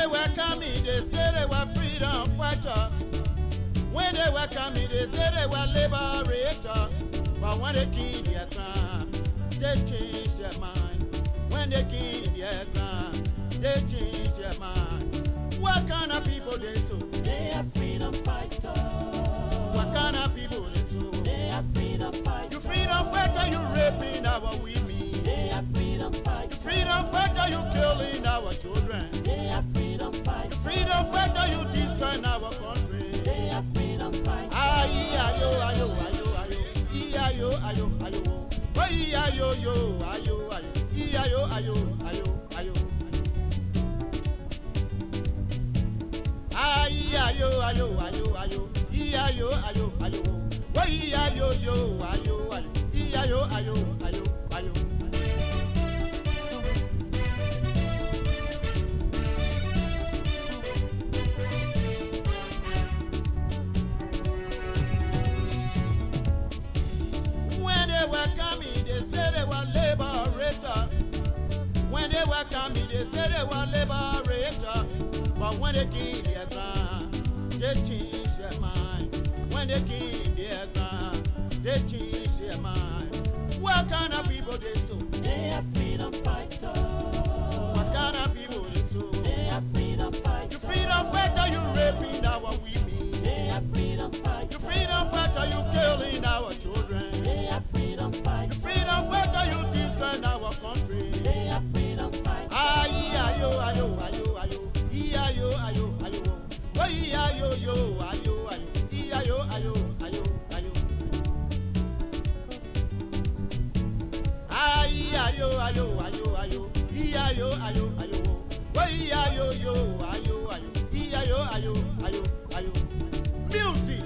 they were coming, they said they were freedom fighters. When they were coming, they said they were liberators. But when they came their ground, they changed their mind. When they came their ground, they changed their mind. What kind of people they so? They are freedom fighters. What kind of people they so? They are freedom fighters. You freedom fighter, you raping our women. They are freedom fighters. Freedom fighter, you killing our children. They are freedom fighters. Freedom fighter, you destroying our country. They are freedom fighters. Ayo, ayo, ayo, ayo, ayo, ayo, ayo, oh, ayo, yo, ayo, ayo, ayo, ayo, ayo, ayo. Ayo, ayo, ayo, ayo, ayo, ayo, ayo, oh, ayo, yo, ayo, ayo, ayo, ayo, ayo. When they were coming, they said they were liberators. When they were coming, they said they were liberators. But when they came their ground, they changed their mind. When they came their ground, they changed their mind. What kind of people they so? They are freedom fighters. What kind of people they so? They are freedom fighters. You freedom fighter, you raping our women. They are freedom fighters. You freedom fighter, you killing our children. They are freedom fighters. Freedom fighter, you destroying our country. They are freedom fighters. Ayo, ayo, ayo, ayo, ayo, ayo, ayo, oh, ayo, yo, ayo, ayo, ayo, ayo, ayo. Ayo, ayo, ayo, ayo, ayo, ayo, ayo, oh, ayo, yo, ayo, ayo, ayo, ayo, ayo. Music.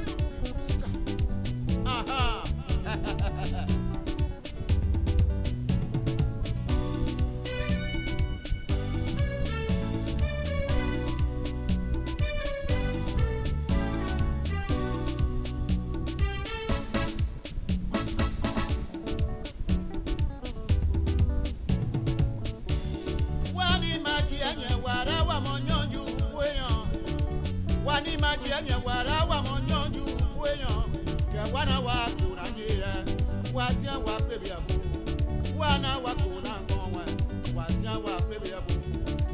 Aha. Wani majianye warawa monyonju kweyon. Wani majianye warawa monyonju kweyon. Ke wana wa kuna jira. Wasian wa pebiabu. Wana wa kuna konwa. Wasian wa pebiabu.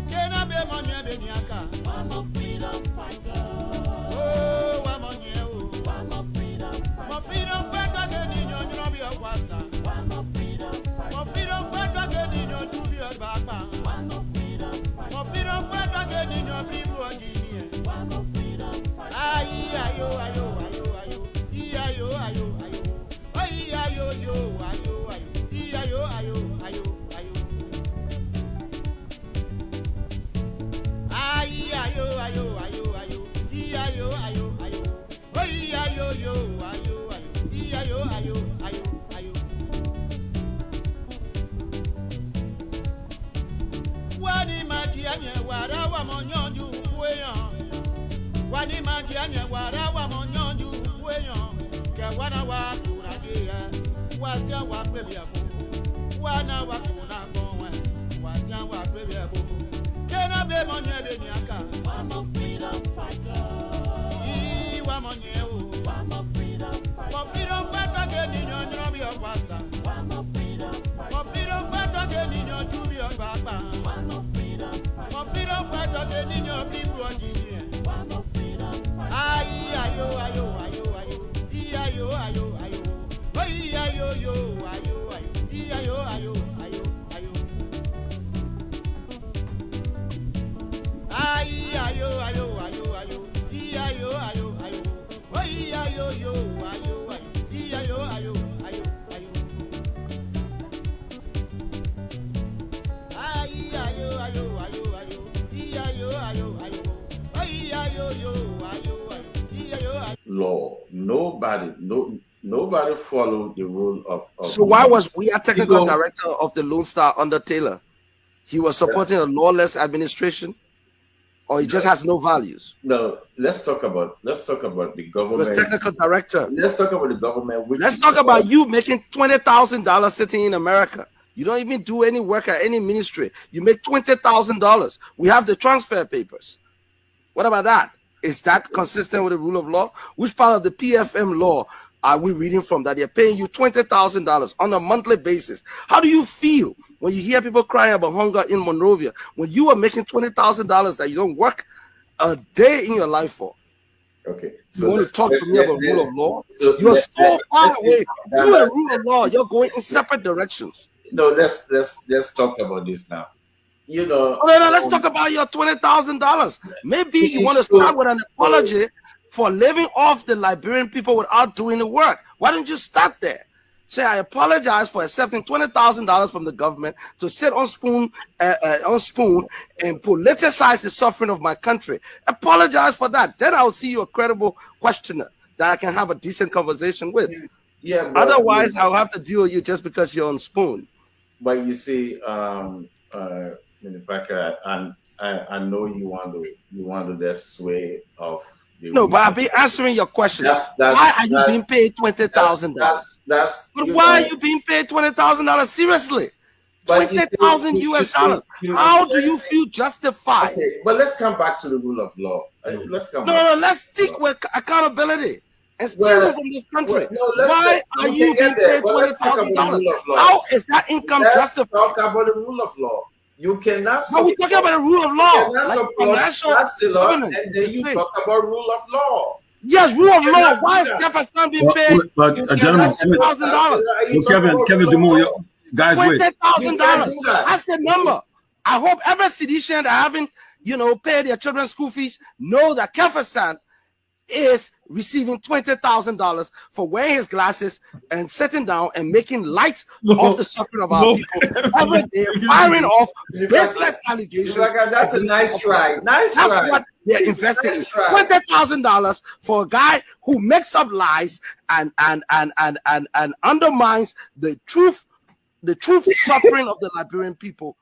Kena be monye be niaka. One more freedom fighter. Oh, wa monye o. One more freedom fighter. Mo freedom fighter ke ninyo nyobi okwasa. One more freedom fighter. Mo freedom fighter ke ninyo dubi obapa. One more freedom fighter. Mo freedom fighter ke ninyo bibu ojinie. One more freedom fighter. Ayo, ayo, ayo, ayo, ayo, ayo, ayo, ayo, oh, ayo, yo, ayo, ayo, ayo, ayo, ayo. Ayo, ayo, ayo, ayo, ayo, ayo, ayo, ayo, oh, ayo, yo, ayo, ayo, ayo, ayo, ayo. Wani majianye warawa monyonju kweyon. Wani majianye warawa monyonju kweyon. Ke wana wa kuna jia. Wasia wa pebiabu. Wana wa kuna konwe. Wasia wa pebiabu. Kena be monye be niaka. One more freedom fighter. Wa monye o. One more freedom fighter. Mo freedom fighter ke ninyo nyobi okwasa. One more freedom fighter. Mo freedom fighter ke ninyo dubi obapa. One more freedom fighter. Mo freedom fighter ke ninyo bibu ojinie. One more freedom fighter. Ayo, ayo, ayo, ayo, ayo, ayo, ayo, oh, ayo, yo, ayo, ayo, ayo, ayo, ayo. Ayo, ayo, ayo, ayo, ayo, ayo, ayo, oh, ayo, yo, ayo, ayo, ayo, ayo, ayo. Ayo, ayo, ayo, ayo, ayo, ayo, ayo, oh, ayo, yo, ayo, ayo. Law. Nobody followed the rule of So why was we a technical director of the Lone Star under Taylor? He was supporting a lawless administration, or he just has no values? No, let's talk about the He government. was technical director. Let's talk about the government. Let's talk about you making $20,000 sitting in America You don't even do any work at any ministry. You make $20,000. We have the transfer papers. What about that? Is that consistent with the rule of law? Which part of the PFM law are we reading from that they're paying you $20,000 on a monthly basis? How do you feel when you hear people crying about hunger in Monrovia when you are making $20,000 that you don't work a day in your life for? Okay. So you want to talk to me about rule of law? You're so far away. You and rule of law, you're going in separate directions. No, let's talk about this now. You know, no, let's talk about your $20,000. Maybe you want to start with an apology for living off the Liberian people without doing the work. Why don't you start there? Say, I apologize for accepting $20,000 from the government to sit on spoon and politicize the suffering of my country. Apologize for that. Then I'll see you a credible questioner that I can have a decent conversation with. Yeah. Otherwise, I'll have to deal with you just because you're on spoon. But you see, Parker, and I know you want to the sway of the. No, but I'll be answering your question. Why are you being paid $20,000? But why are you being paid $20,000? Seriously, $20,000 US dollars. How do you feel justified? Okay, but let's come back to the rule of law. Let's come. No, let's stick with accountability and stealing from this country. Why are you being paid $20,000? How is that income justified? Let's talk about the rule of law. You cannot. No, we're talking about the rule of law. And then you talk about rule of law. Yes, rule of law. Why is Jefferson being paid gentlemen, $20,000? Kevin DeMoore, guys, wait. $20,000. That's the number. I hope every citizen that haven't, paid their children's school fees know that Jefferson is receiving $20,000 for wearing his glasses and sitting down and making light of the suffering of our people every day, firing off baseless allegations. That's a nice try. That's what they're investing in. $20,000 for a guy who makes up lies and undermines the truth suffering of the Liberian people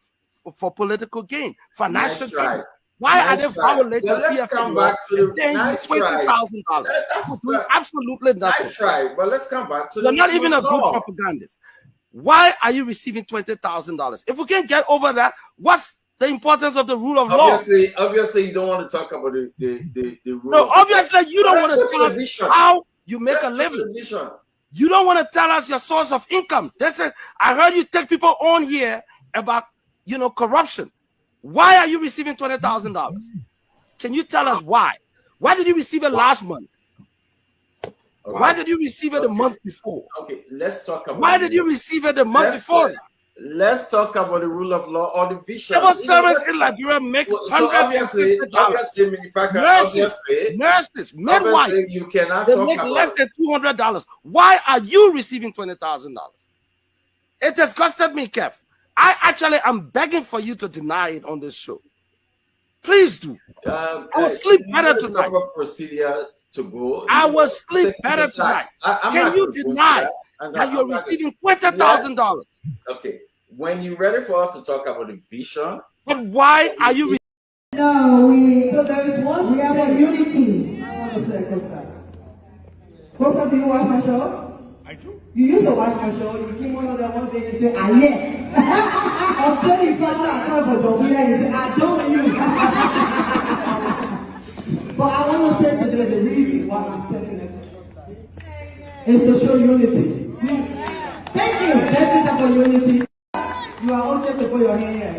for political gain, financial gain. Why are they violating let's come back to the nice $20,000? Absolutely nothing. Nice try, but let's come back to You're not even a good propagandist. Why are you receiving $20,000? If we can't get over that, what's the importance of the rule of law? Obviously, you don't want to talk about the rule. No, obviously, you don't want to tell us how you make a living. You don't want to tell us your source of income. I heard you take people on here about corruption. Why are you receiving $20,000? Can you tell us why? Why did you receive it last month? Okay. Why did you receive it the month before? Okay, let's talk about. Why did you receive it the month before? Let's talk about the rule of law or the vision. Civil servants in Liberia make obviously, nurses, midwives, you cannot they talk make about less than $200. Why are you receiving $20,000? It disgusted me, Kev. I actually am begging for you to deny it on this show. Please do. I will sleep better tonight. Procedure to go. I will sleep better tonight. Can you deny that you're receiving $20,000? Okay. When you're ready for us to talk about the vision. But why are you? No, so there is one. We have a unity. I want to say, Costa, do you watch my show? I do. You used to watch my show. You came one of them one day and say, "Ah, yeah." I'm telling you, I for the way you say, "I don't you." But I want to say today the reason why I'm stepping it is to show unity. Yes. Thank you. That is about unity. You are all to put your hand here.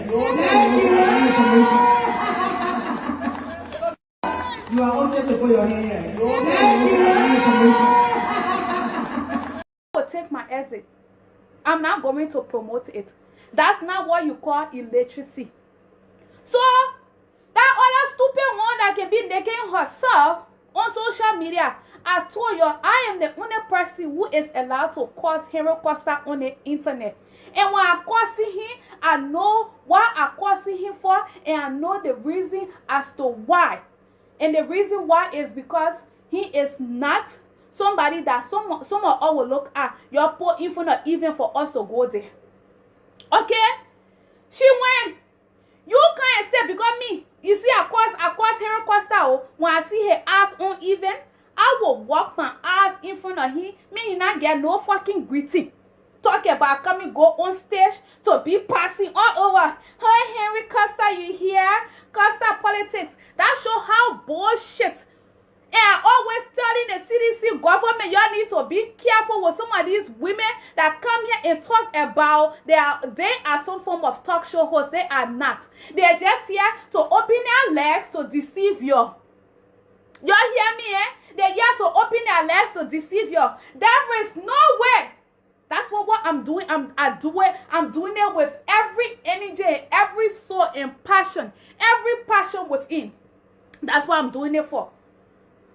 You are all to put your hand here. Take my essay. I'm not going to promote it. That's not what you call illiteracy. So that other stupid one that can be making herself on social media, I told you I am the only person who is allowed to cause Hero Costa on the internet. And when I causing him, I know what I'm causing him for, and I know the reason as to why. And the reason why is because he is not somebody that some of us will look at. Your poor info not even for us to go there. Okay? She went. You can't say because me. You see, I cause Hero Costa. When I see her ass uneven, I will walk my ass in front of him. Me not get no fucking greeting. talk about coming go on stage to be passing all over. Hey, Henry Costa, you hear? Costa politics. That show how bullshit. And always telling the CDC government, y'all need to be careful with some of these women that come here and talk about they are some form of talk show hosts. They are not. They're just here to open their legs to deceive you. Y'all hear me, eh? They're here to open their legs to deceive you. There is no way. That's what I'm doing. I'm doing it with every energy, every soul and passion, every passion within. That's what I'm doing it for.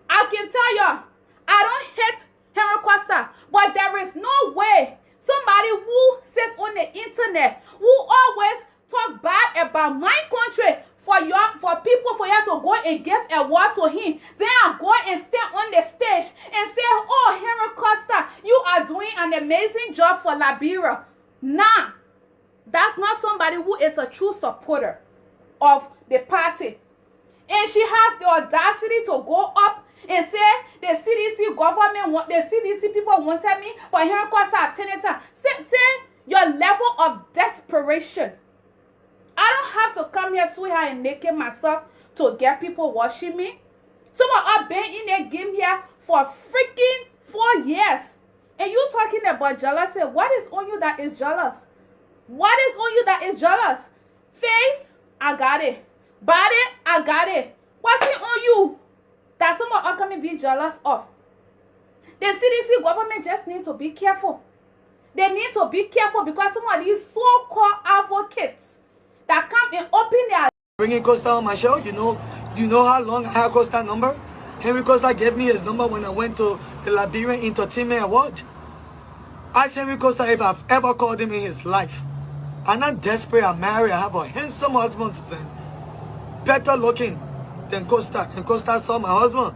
I can tell you, I don't hate Henry Costa, but there is no way somebody who sits on the internet, who always talk bad about my country, for people for you to go and give a word to him, then I go and stand on the stage and say, oh, Henry Costa, you are doing an amazing job for Liberia. Nah, that's not somebody who is a true supporter of the party. And she has the audacity to go up and say the CDC government, the CDC people wanted me for Henry Costa senator. Say your level of desperation. I don't have to come here, sweetheart, and naked myself to get people watching me. Some of us been in the game here for freaking 4 years. And you talking about jealousy. What is on you that is jealous? What is on you that is jealous? Face, I got it. Body, I got it. What's it on you that some of us can be jealous of? The CDC government just need to be careful. They need to be careful because some of these so-called advocates that come and open their... Bringing Costa on my show, you know how long I have Costa number? Henry Costa gave me his number when I went to the Liberian Entertainment Award. Ask Henry Costa if I've ever called him in his life. I'm not desperate, I'm married, I have a handsome husband, Suzanne. Better looking than Costa. And Costa saw my husband.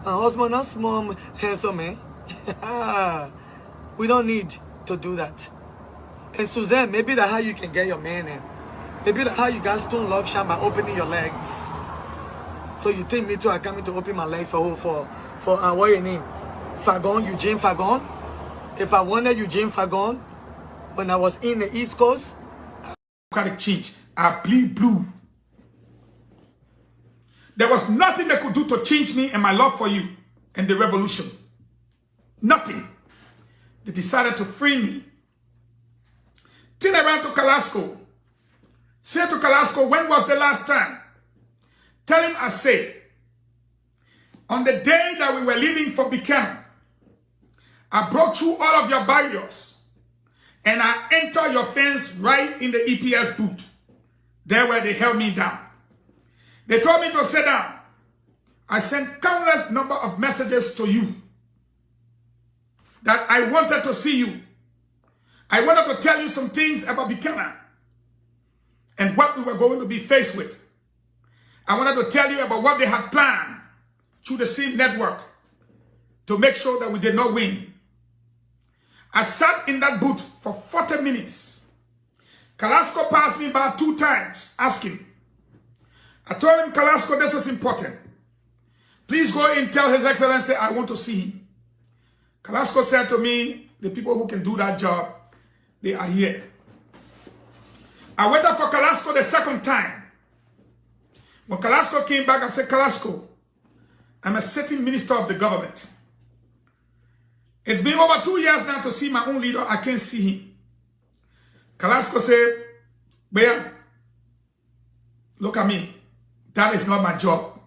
My husband not small, handsome, man. We don't need to do that. And Suzanne, maybe that's how you can get your man in. Maybe that's how you got stone lock shine by opening your legs. So you think me too, I coming to open my legs for what your name? Fagon, Eugene Fagon? If I wanted Eugene Fagon, when I was in the East Coast, Democratic change. I bleed blue. There was nothing they could do to change me and my love for you and the revolution. Nothing. They decided to free me. Then I ran to Kalasco. Say to Kalasco, when was the last time? Tell him I say, on the day that we were leaving for Buchanan, I broke through all of your barriers and I entered your fence right in the EPS booth. There where they held me down. They told me to sit down. I sent countless number of messages to you that I wanted to see you. I wanted to tell you some things about Buchanan and what we were going to be faced with. I wanted to tell you about what they had planned through the SIM network to make sure that we did not win. I sat in that booth for 40 minutes. Kalasco passed me by 2 times asking. I told him, Kalasco, this is important. Please go and tell His Excellency I want to see him. Kalasco said to me, the people who can do that job, they are here. I waited for Kalasco the second time. When Kalasco came back, I said, Kalasco, I'm a sitting minister of the government. It's been over 2 years now to see my own leader. I can't see him. Kalasco said, well, look at me. That is not my job.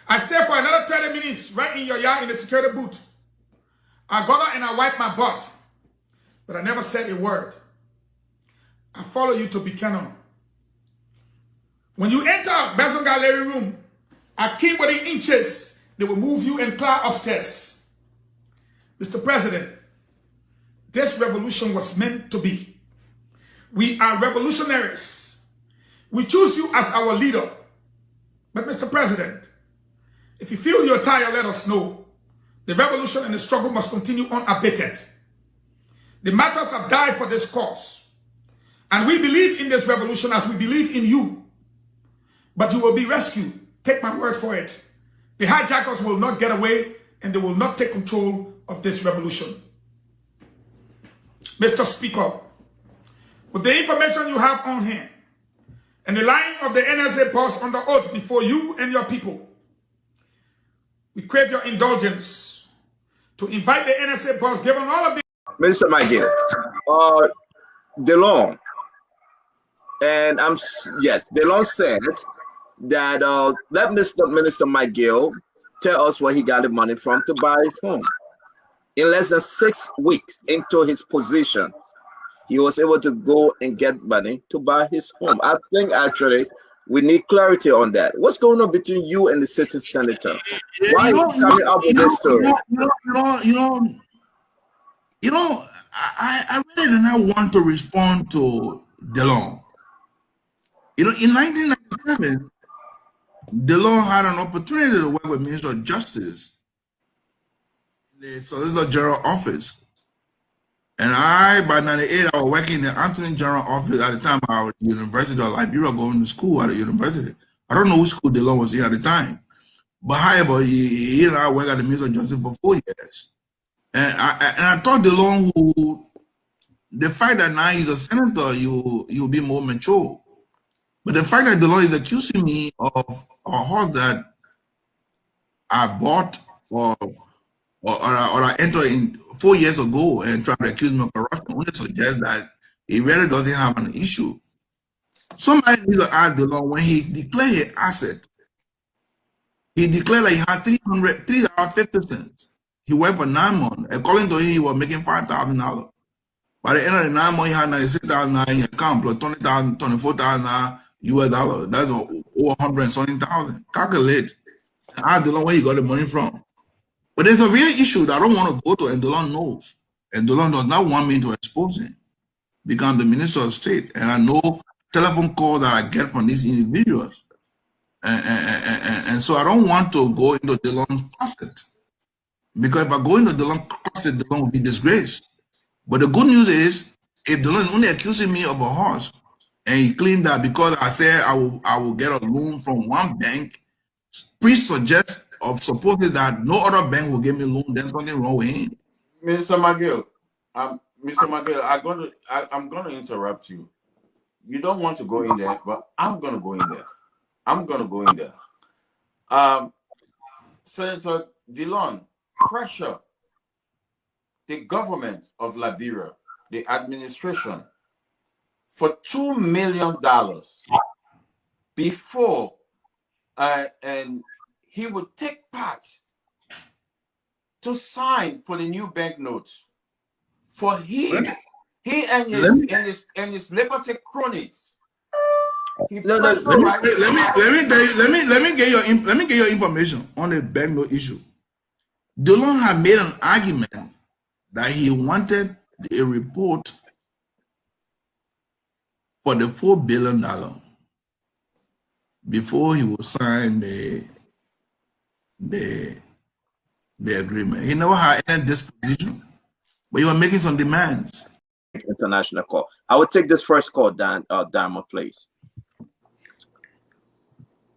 I stayed for another 30 minutes right in your yard in the security booth. I got up and I wiped my butt. But I never said a word. I follow you to Buchanan. When you enter Benson Gallery room, I came within inches. They will move you and climb upstairs. Mr. President, this revolution was meant to be. We are revolutionaries. We choose you as our leader. But Mr. President, if you feel you're tired, let us know. The revolution and the struggle must continue unabated. The martyrs have died for this cause. And we believe in this revolution as we believe in you. But you will be rescued. Take my word for it. The hijackers will not get away and they will not take control of this revolution. Mr. Speaker, with the information you have on hand and the lying of the NSA boss on the oath before you and your people, we crave your indulgence to invite the NSA boss, given all of the Mr. Michael, DeLong, and yes, DeLong said that let Minister Michael tell us where he got the money from to buy his home. In less than 6 weeks into his position, he was able to go and get money to buy his home. I think actually we need clarity on that. What's going on between you and the sitting senator? Why is he coming up with this story? I really do not want to respond to DeLong. In 1997, DeLong had an opportunity to work with Minister of Justice in the Solicitor General office. And by 98, I was working in the Attorney General office at the time. I was at the University of Liberia, going to school at the university. I don't know which school DeLong was in at the time. But however, he and I worked at the Ministry of Justice for 4 years. And I thought DeLong, the fact that now he's a senator, you'll be more mature. But the fact that DeLong is accusing me of a horse that I bought or I entered in 4 years ago and tried to accuse me of corruption only suggests that he really doesn't have an issue. Somebody needs to ask DeLong when he declared his asset. He declared like he had $3.50. He worked for 9 months. According to him, he was making $5,000. By the end of the 9 months, he had $96,000 in account plus $20,000, $24,000 US dollars. That's over 100 and something thousand. Calculate. I don't know where he got the money from. But there's a real issue that I don't want to go to, and DeLong knows. And DeLong does not want me to expose him because I'm the Minister of State, and I know telephone calls that I get from these individuals. And so I don't want to go into DeLong's closet. Because if I go into DeLong's closet, DeLong will be disgraced. But the good news is, if DeLong is only accusing me of a horse, and he claimed that because I said I will get a loan from one bank, please suggest of supposing that no other bank will give me a loan, there's something wrong with him. Mr. McGill, I'm gonna interrupt you. You don't want to go in there, but I'm gonna go in there. Senator DeLong, pressure the government of Liberia, the administration, for $2 million before and he would take part to sign for the new banknotes for him. He and his Liberty cronies. Let me get your information on the banknote issue. DeLong had made an argument that he wanted a report for the $4 billion before he would sign the agreement. He never had any disposition, but he was making some demands. International call. I will take this first call, Diamond, please.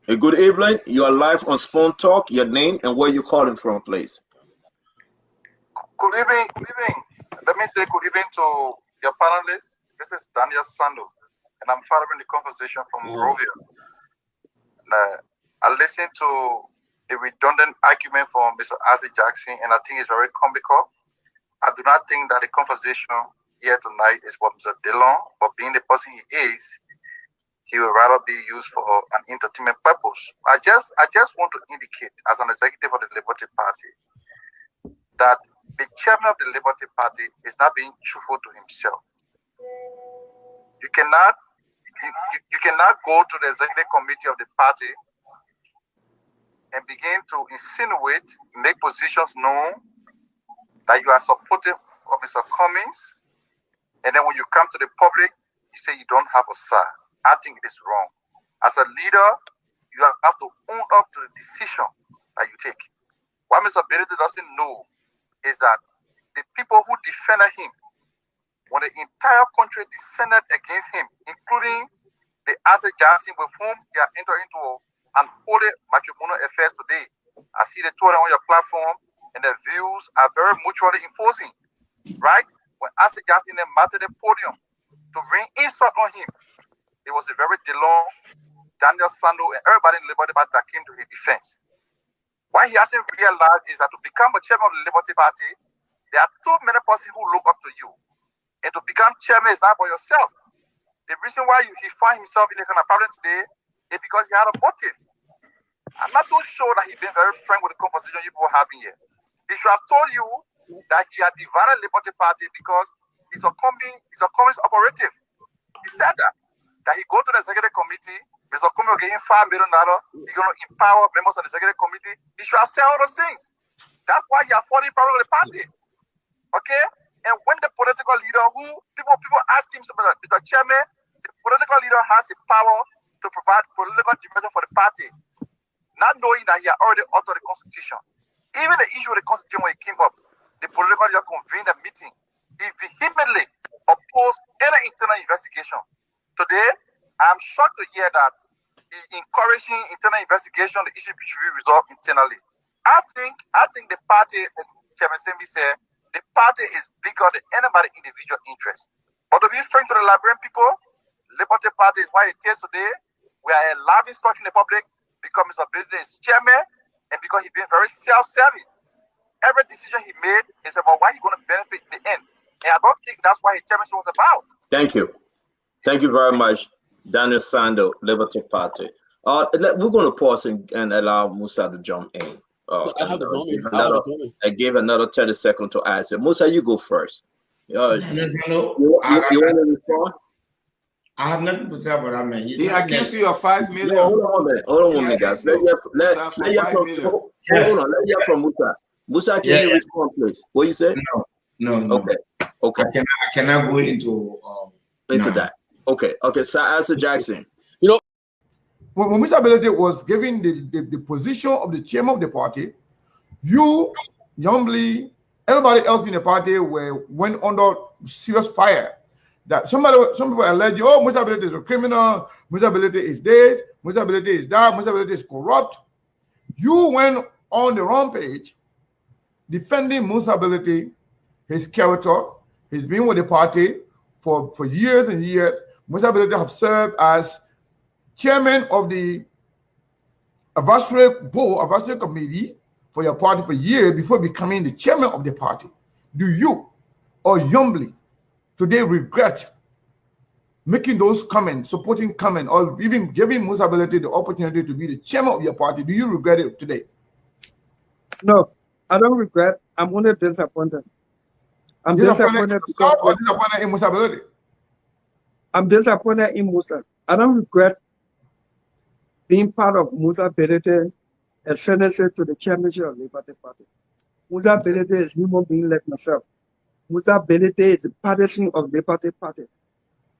A good evening. You are live on Spoon Talk. Your name and where you calling from, please. Good evening. Let me say good evening to your panelists. This is Daniel Sando, and I'm following the conversation from Rovia. I listened to the redundant argument from Mr. Isaac Jackson, and I think it's very comical. I do not think that the conversation here tonight is for Mr. DeLong, but being the person he is, he would rather be used for an entertainment purpose. I just want to indicate, as an executive of the Liberty Party, that the chairman of the Liberty Party is not being truthful to himself. You cannot go to the executive committee of the party and begin to insinuate, make positions known that you are supportive of Mr. Cummings, and then when you come to the public, you say you don't have a side. I think it is wrong. As a leader, you have to own up to the decision that you take. What Mr. Benedict doesn't know is that the people who defended him, when the entire country descended against him, including the Isaac Johnson with whom he had entered into an holy matrimonial affair today. I see the two on your platform, and the views are very mutually enforcing, right? when Asa Jackson mounted the podium to bring insult on him, it was a very DeLong, Daniel Sando, and everybody in the Liberty Party that came to his defense. What he hasn't realized is that to become a chairman of the Liberty Party, there are too many persons who look up to you. And to become chairman is not for yourself. The reason why he find himself in a kind of problem today is because he had a motive. I'm not too sure that he's been very frank with the conversation you people are having here. He should have told you that he had divided the Liberty Party because he's a communist operative. He said that he go to the executive committee, Mr. Kumi will give him $5 million, he's going to empower members of the executive committee. He should have said all those things. That's why he afforded problem with the party. Okay? And when the political leader who people ask him, Mr. Chairman, the political leader has the power to provide political direction for the party, not knowing that he had already altered the constitution. Even the issue of the constitution when it came up, the political leader convened a meeting. He vehemently opposed any internal investigation. Today, I'm shocked to hear that he's encouraging internal investigation. The issue should be resolved internally. I think the party, as Chairman Sembi said, the party is bigger than anybody's individual interest. But to be frank to the Liberian people, Liberty Party is why it is today. We are a laughing stock in the public because Mr. Biden is chairman and because he's been very self-serving. Every decision he made is about why he's going to benefit in the end. And I don't think that's why his chairmanship was about. Thank you. Thank you very much, Daniel Sando, Liberty Party. We're going to pause and allow Musa to jump in. I gave another 30 seconds to answer. Musa, you go first. You want to respond? I have nothing to say about that, man. He accused you of $5 million. Hold on a minute, guys. Let's hear from Musa. Musa, can you respond, please? What you say? No. Okay. I cannot go into that. Okay. So, Asa Jackson. When Mr. Belete was given the position of the chairman of the party, you, Yombly, everybody else in the party went under serious fire. That some people allege, oh, Mr. Belete is a criminal, Mr. Belete is this, Mr. Belete is that, Mr. Belete is corrupt. You went on the wrong page defending Musa Belete, his character. He's been with the party for years and years. Musa Belete have served as chairman of the advisory committee for your party for years before becoming the chairman of the party. Do you or Yombly today regret making those comments, supporting comments, or even giving Musa Belete the opportunity to be the chairman of your party? Do you regret it today? No, I don't regret. I'm only disappointed. I'm disappointed in Musa Belete. I'm disappointed in Musa. I don't regret being part of Musa Belete as senator to the chairmanship of the Liberty Party. Musa Belete is a human being like myself. Musa Belete is a partisan of the Liberty Party.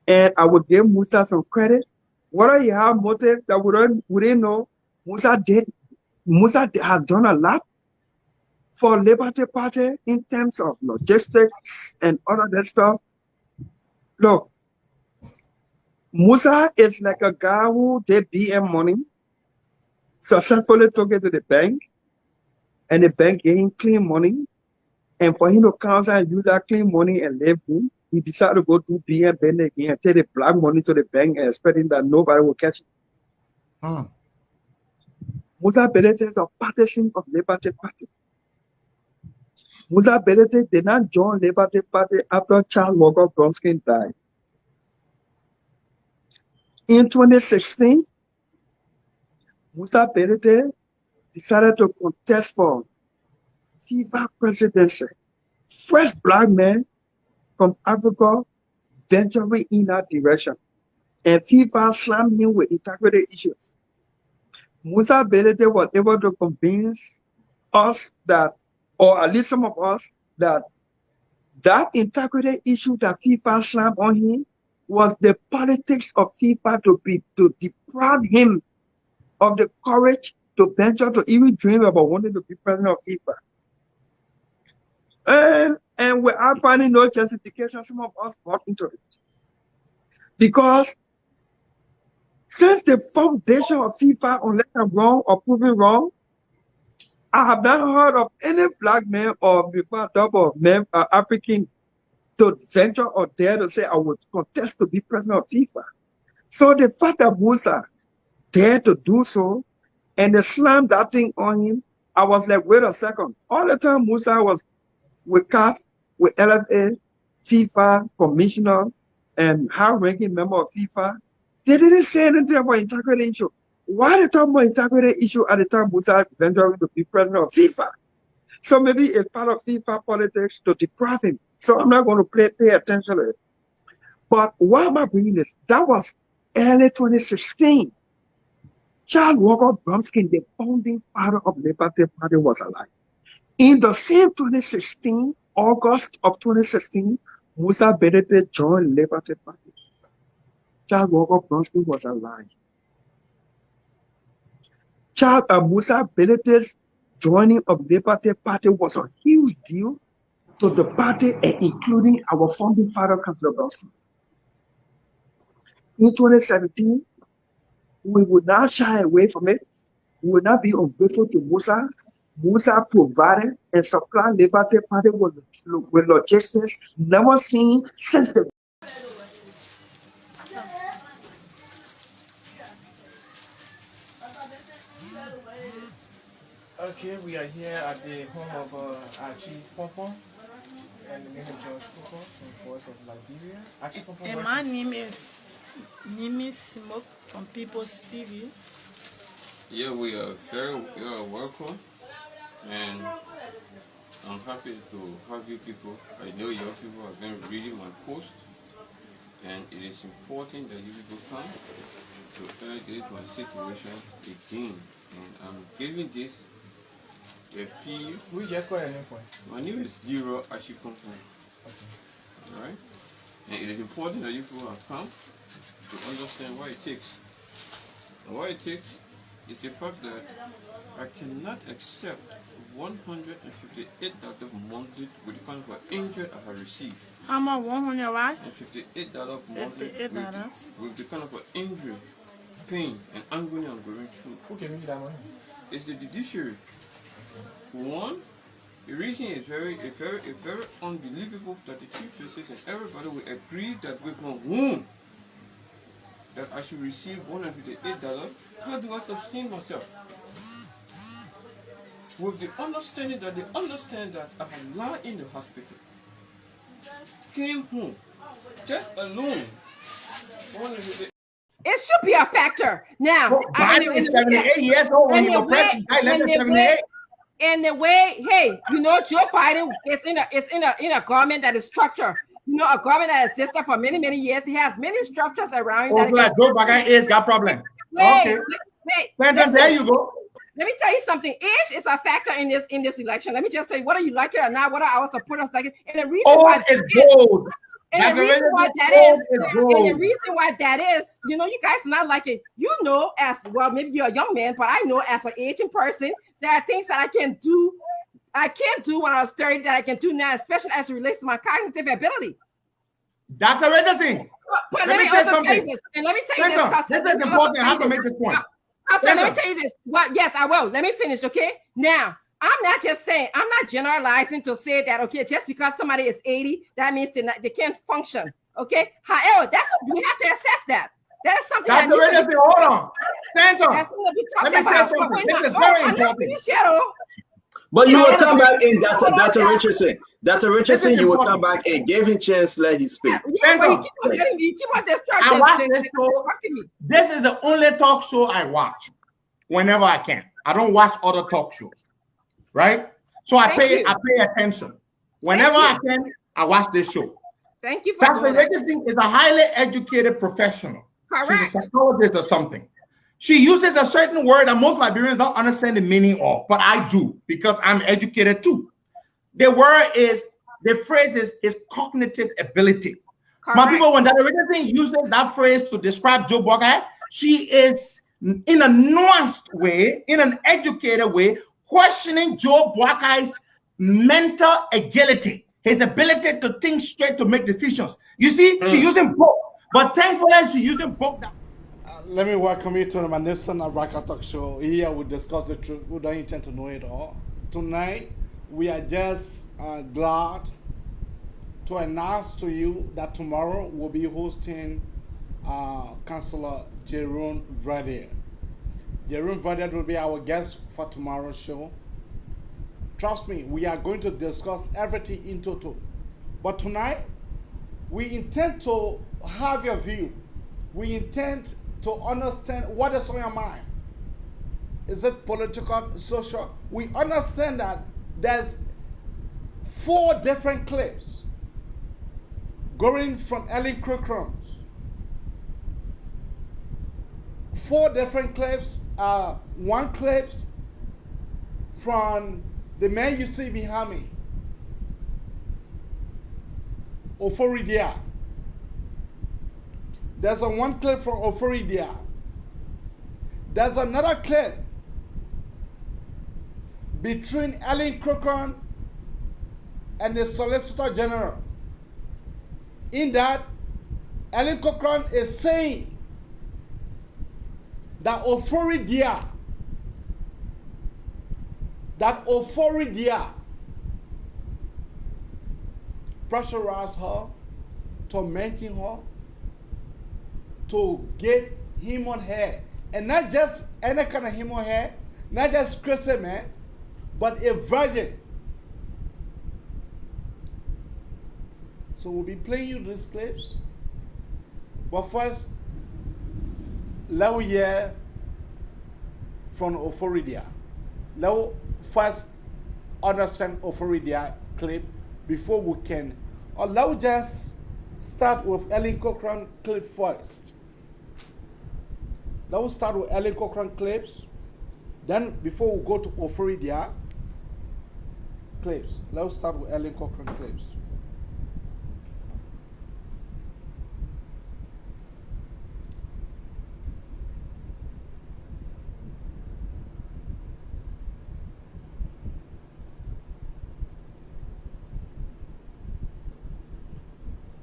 And I would give Musa some credit. Whether he had motive that we didn't know, Musa has done a lot for Liberty Party in terms of logistics and all of that stuff. Look, Musa is like a guy who did BM money, successfully took it to the bank, and the bank gave him clean money. And for him to come outside and use that clean money and live in, he decided to go do BM Bend again and take the black money to the bank and expecting that nobody will catch it. Musa Belete is a partisan of Liberty Party. Musa Belete did not join Liberty Party after Charles Walker Bronskin died. In 2016, Musa Belete decided to contest for FIFA presidency. First black man from Africa venturing in that direction. And FIFA slammed him with integrity issues. Musa Belete was able to convince us that, or at least some of us, that integrity issue that FIFA slammed on him was the politics of FIFA to deprive him of the courage to venture to even dream about wanting to be president of FIFA. And without finding no justification, some of us bought into it. Because since the foundation of FIFA, unless I'm wrong or proven wrong, I have not heard of any black man or double man, African to venture or dare to say I would contest to be president of FIFA. So the fact that Musa dared to do so and they slammed that thing on him, I was like, wait a second. All the time Musa was with CAF, with LFA, FIFA, commissioner, and high-ranking member of FIFA, they didn't say anything about integrity issue. Why they talk about integrity issue at the time Musa venturing to be president of FIFA? So maybe it's part of FIFA politics to deprive him. So I'm not going to pay attention to it. But why am I bringing this? That was early 2016. Charles Walker Bromskin, the founding father of Liberty Party, was alive. In the same 2016, August of 2016, Musa Benedict joined Liberty Party. Charles Walker Bromskin was alive. Musa Benedict's joining of Liberty Party was a huge deal to the party and including our founding father, Councillor Bromskin. In 2017, we would not shy away from it. We would not be ungrateful to Musa. Musa provided and supplied Liberty Party with logistics never seen since the. Okay, we are here at the home of Archie Pompon and the name of George Pompon from Voice of Liberia. Archie Pompon. And my name is Mimi Smoke from People's TV. Yeah, we are welcome, and I'm happy to have you people. I know your people have been reading my post, and it is important that you people come to validate my situation again. And I'm giving this a P. We just call your name for it. My name is Leroy Achipompon. Okay. Alright? And it is important that you people have come to understand what it takes. And what it takes is the fact that I cannot accept $158 monthly with the kind of injury I have received. How much? 100 what? $58 monthly with the kind of injury, pain, and agony I'm going through. Who can give you that money? It's the judiciary. One, the reason is very unbelievable that the Chief Justice and everybody will agree that with my wound that I should receive $158. How do I sustain myself? With the understanding that they understand that I have lied in the hospital, came home, just alone. It should be a factor. Now, Biden is 78 years old when he was president. And the way, hey, you know, Joe Biden is in a government that is structured. You know, a government that existed for many, many years. He has many structures around. Oh, like Joe Biden is got problem. Wait, there you go. Let me tell you something. Age is a factor in this election. Let me just say, whether you like it or not, whether our supporters like it, and the reason why is gold. And the reason why that is, and the reason why that is, you know, you guys not like it. You know, as well, maybe you're a young man, but I know as an aging person, there are things that I can't do when I was 30 that I can do now, especially as it relates to my cognitive ability. Dr. Richardson. But let me also tell you this, and let me tell you this. This is important. I have to make this point. Let me tell you this. Well, yes, I will. Let me finish, okay? Now, I'm not just saying, I'm not generalizing to say that, okay, just because somebody is 80, that means they can't function, okay? However, we have to assess that. That is something that Dr. Richardson, hold on. Stand on. Let me say something. This is very important. But you will come back in, Dr. Richardson. Dr. Richardson, you will come back and give him a chance to let him speak. Yeah, but you keep on distracting. This is the only talk show I watch whenever I can. I don't watch other talk shows, right? So I pay attention. Whenever I can, I watch this show. Thank you for Dr. Richardson is a highly educated professional. Correct. She's a psychologist or something. She uses a certain word that most Liberians don't understand the meaning of, but I do because I'm educated too. The phrase is cognitive ability. Correct. My people, when Dr. Richardson uses that phrase to describe Joe Biden, she is in a nuanced way, in an educated way, questioning Joe Biden's mental agility, his ability to think straight, to make decisions. You see, she's using both, but thankfully she's using both. Let me welcome you to my Nelson Abraka Talk Show. Here we discuss the truth. We don't intend to know it all. Tonight, we are just glad to announce to you that tomorrow we'll be hosting Councillor Jerome Verdier. Jerome Verdier will be our guest for tomorrow's show. Trust me, we are going to discuss everything in total. But tonight, we intend to have your view. We intend to understand what is on your mind. Is it political, social? We understand that there's 4 different clips going from Ellen Crocrums. 4 different clips. One clips from the man you see behind me, Oforidia. There's one clip from Oforidia. There's another clip between Ellen Crocrums and the Solicitor General. In that, Ellen Crocrums is saying that Oforidia pressurized her, tormenting her, to get him on her. And not just any kind of him on her, not just crazy man, but a virgin. So we'll be playing you these clips. But first, let me hear from Oforidia. Let me first understand Oforidia clip before we can. Or let me just start with Ellen Crocrums clip first. Let us start with Ellen Crocrums clips. Then before we go to Oforidia clips, let us start with Ellen Crocrums clips.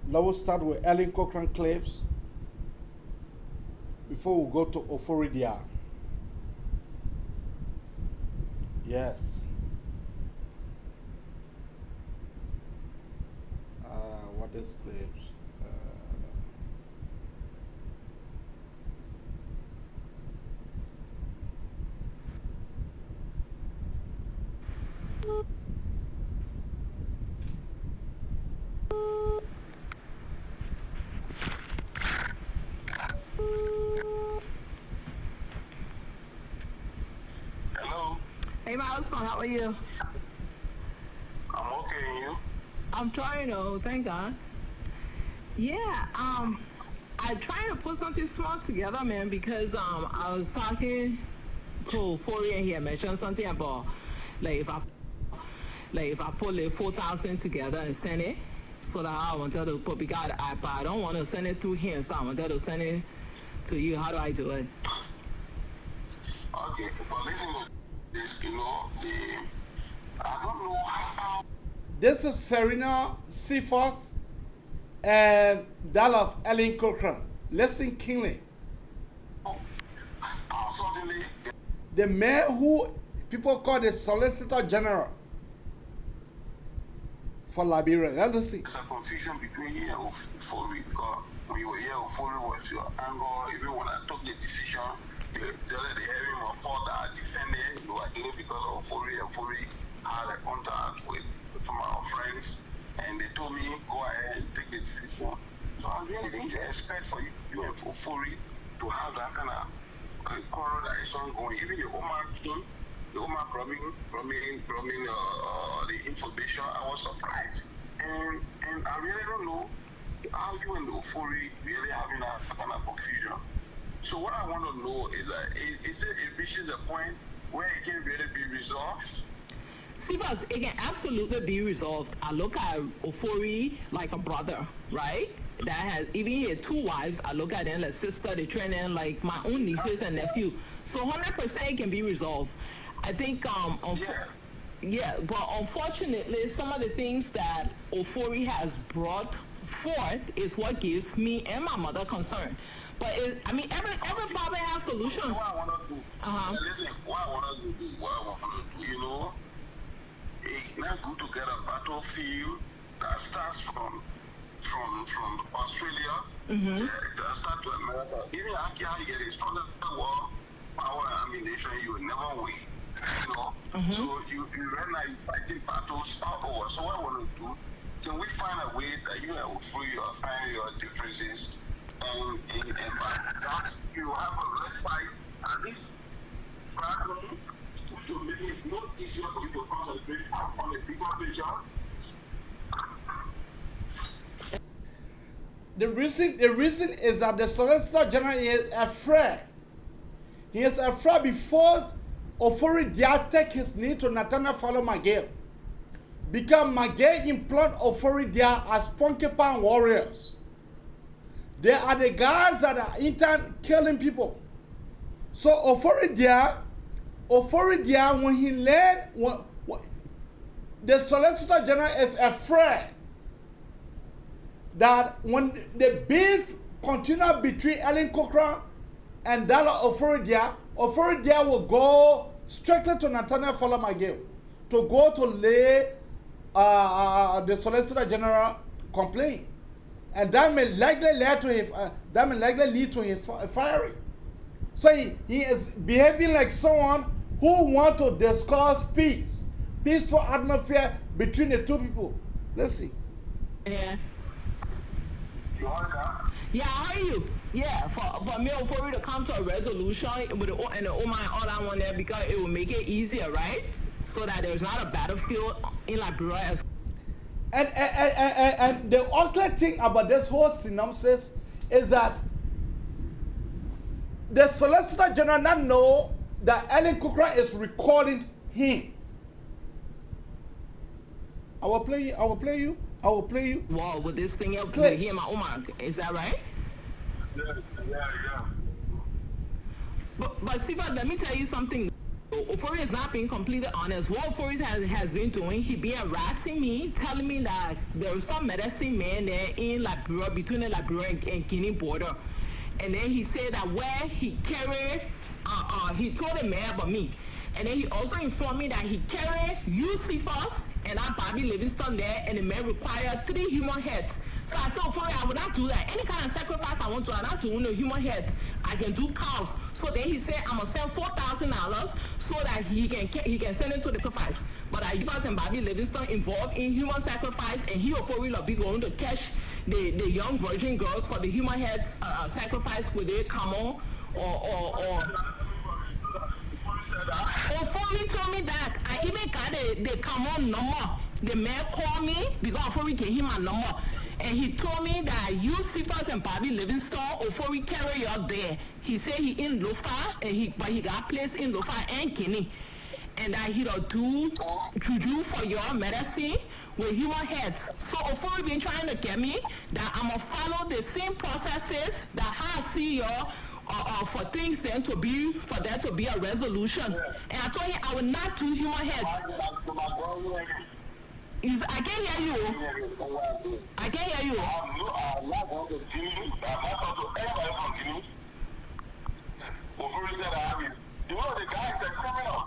Let us start with Ellen Crocrums clips before we go to Oforidia. Yes. What is clips? Hey, my husband, how are you? I'm okay, and you? I'm trying to, thank God. Yeah, I'm trying to put something small together, man, because I was talking to Fourier here, mentioned something about like if I put like 4,000 together and send it, so that I wanted to put because I don't want to send it through him, so I wanted to send it to you. How do I do it? Okay, but listen to this, you know, I don't know how. This is Serena Cephas and that of Ellen Crocrums. Listen keenly. The man who people call the Solicitor General for Liberia. Let's see. There's a confusion between here and Ofori because when you were here, Ofori was your angle. Even when I took the decision, they having my fault that I defended. You were doing because of Ofori. Ofori had a contact with some of our friends, and they told me go ahead and take the decision. So I'm really going to expect for you and Ofori to have that kind of quarrel that is ongoing. Even the Oman king, the Oman promising the information, I was surprised. And I really don't know how you and Ofori really having that kind of confusion. So what I want to know is that it reaches a point where it can really be resolved? See, but it can absolutely be resolved. I look at Ofori like a brother, right? That has even he had 2 wives. I look at them like sister. They train them like my own nieces and nephew. So 100% it can be resolved. I think yeah, but unfortunately, some of the things that Ofori has brought forth is what gives me and my mother concern. But I mean, every problem has solutions. What I want to do, listen, what I want to do, you know, it's not good to get a battlefield that starts from Australia, that start to America. Even after you get a stronger war, power, ammunition, you will never win. You know? So you right now you fighting battles all over. So what I want to do, can we find a way that you will free your find your differences and that you have a red fight at least back home to make it more easier for you to concentrate on the bigger picture. The reason is that the Solicitor General is afraid. He is afraid before Ofori Dia take his knee to Nathaniel follow Magale. Because Magale employed Ofori Dia as Ponkepan warriors. They are the guys that are intern killing people. So Ofori Dia, when he learned, the Solicitor General is afraid that when the beef continue between Ellen Cochran and Dalla Ofori Dia will go strictly to Nathaniel Falomagale to go to lay the Solicitor General complaint, and that may likely lead to his firing. So he is behaving like someone who want to discuss peaceful atmosphere between the two people. Let's see. Yeah. Yeah, how are you? Yeah, for me, for you to come to a resolution with the and all that one there, because it will make it easier, right? So that there's not a battlefield in Liberia as and the ugly thing about this whole synopsis is that the Solicitor General not know that Ellen Cochran is recording him. I will play you. Wow, with this thing up with him, is that right? Yeah. But Siva, let me tell you something. Ofori is not being completely honest. What Ofori has been doing, he been harassing me, telling me that there was some medicine man there in Liberia, between the Liberia and Guinea border. And then he said that where he carried, he told the man about me. And then he also informed me that he carried UC-FOS and that Bobby Livingston there, and the man required 3 human heads. So I said, Ofori, I would not do that. Any kind of sacrifice I want to, I'm not doing the human heads. I can do cows. So then he said, I'm going to send $4,000 so that he can send it to the sacrifice. But I UC-FOS and Bobby Livingston involved in human sacrifice, and he, Ofori, will be going to catch the young virgin girls for the human heads sacrifice with their camel or Ofori told me that. I even got the camel number. The man called me because Ofori gave him a number. And he told me that UC-FOS and Bobby Livingston, Ofori carry you out there. He said he in Lofa, but he got placed in Lofa and Guinea. And that he'll do juju for your medicine with human heads. So Ofori been trying to get me that I'm going to follow the same processes that I see y'all for things then to be, for there to be a resolution. And I told him I will not do human heads. I can't hear you. I can't hear you. I'm not going to Guinea. I'm not going to anybody from Guinea. Ofori said I have it. You know the guy is a criminal.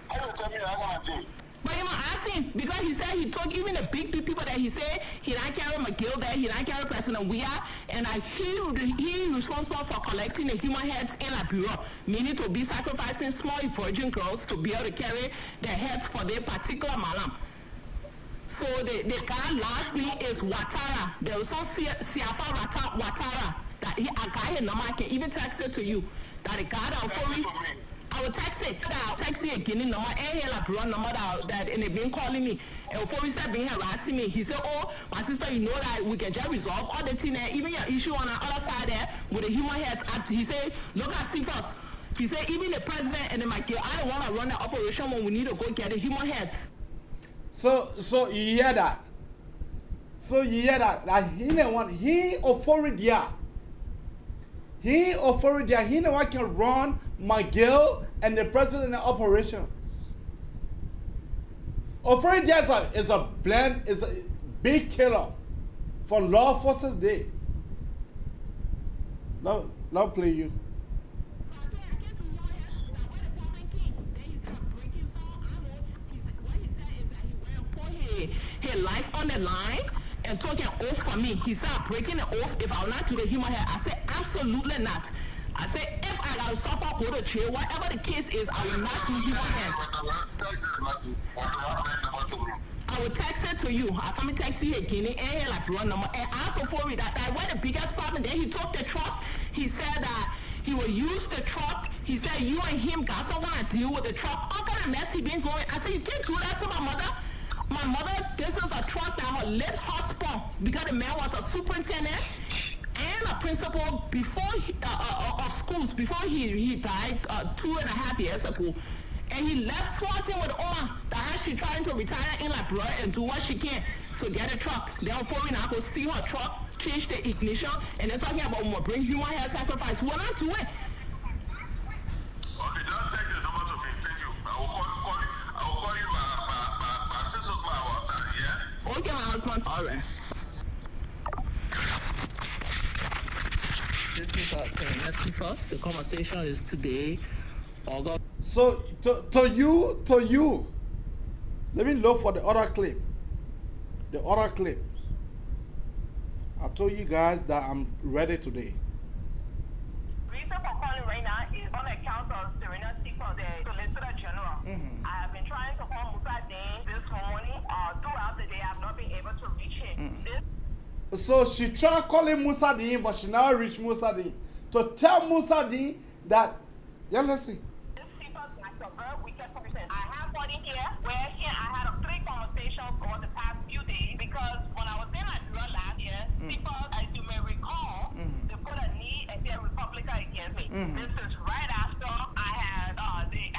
How you tell me I got to do? But you know, ask him, because he said he told even the big people that he said he not carry McGill there, he not carry President Weah, and he responsible for collecting the human heads in Liberia, meaning to be sacrificing small virgin girls to be able to carry their heads for their particular malam. So the guy last name is Watara. There was some Siafa Watara that I got his number. I can even text it to you. That the guy that I will text it. I'll text you again number and here like number that and they've been calling me. And before we start being harassing me, he said, "Oh, my sister, you know that we can just resolve all the thing there, even your issue on the other side there with the human heads." He said, "Look at CFOS." He said, "Even the president and the Michael, I don't want to run the operation when we need to go get the human heads." So you hear that? That he no one he authority. He no one can run Miguel and the president in operations. Authority is a blend, is a big killer for law forces day. Now play you. His life on the line and talking oath for me. He said, I'm breaking the oath if I will not do the human hair. I said, absolutely not. I said, if I gotta suffer, go to jail, whatever the case is, I will not do human hair. I will text it to you. I come and text you again and here like run number. And also for it, that where the biggest problem. Then he took the truck. He said that he will use the truck. He said you and him got someone to deal with the truck. All kind of mess he been going. I said you can't do that to my mother. My mother, this is a truck that her lit husband because the man was a superintendent and a principal before of schools before he died 2.5 years ago. And he left Swanton with Oma that she trying to retire in Liberia and do what she can to get a truck. Then before we now go steal her truck, change the ignition, and they're talking about more bring human hair sacrifice. We're not doing. Okay, just text the number to me. Thank you. I will call you by 6 o'clock. Yeah. Okay, my husband. All right. Let's be first. The conversation is today, August. So to you, let me look for the other clip. The other clip. I told you guys that I'm ready today. Reason for calling right now is on account of Serena Stiefel, the Solicitor General. I have been trying to call Musa Dane this morning. Throughout the day, I have not been able to reach him. So she tried calling Musa Deen, but she never reached Musa Deen. To tell Musa Deen that, yeah, let's see. I have one in here where I had 3 conversations over the past few days because when I was in Nigeria last year, people, as you may recall, they put a knee and their Republican against me. This is right after they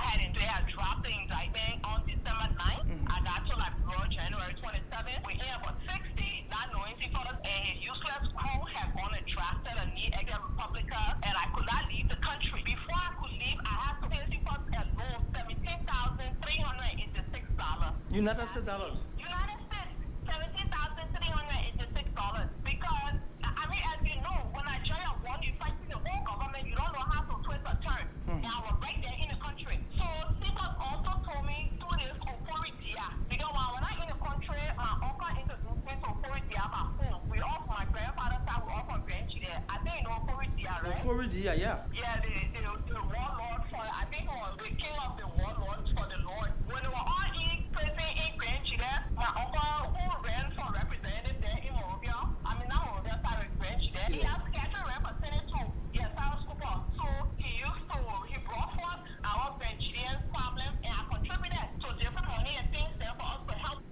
had dropped the indictment on December 9th. I got to Liberia January 27th. We're here for 6 days, not knowing people, and his useless crew have gone and drafted a knee against Republican, and I could not leave the country. Before I could leave, I had to pay people a loan $17,386. United States dollars. United States, $17,386. Because, I mean, as you know, when Nigeria won, you fight the whole government, you don't know how to twist a turn. And I was right there in the country. So, people also told me do this authority. Because when I in the country, my uncle introduced me to authority back home. We all from my grandfather's side, we all from Grenchi there. I think you know authority, right? Authority, yeah. Yeah, the warlord for, I think it was the king of the warlords for the Lord. When they were all in prison in Grenchi there, my uncle who ran for representative there in Morovia, I mean not Morovia, sorry, Grenchi there, he has scheduled representative too. Yes, Sarah Cooper. So he brought forth our Grenchian problems and I contributed to different money and things there for us to help.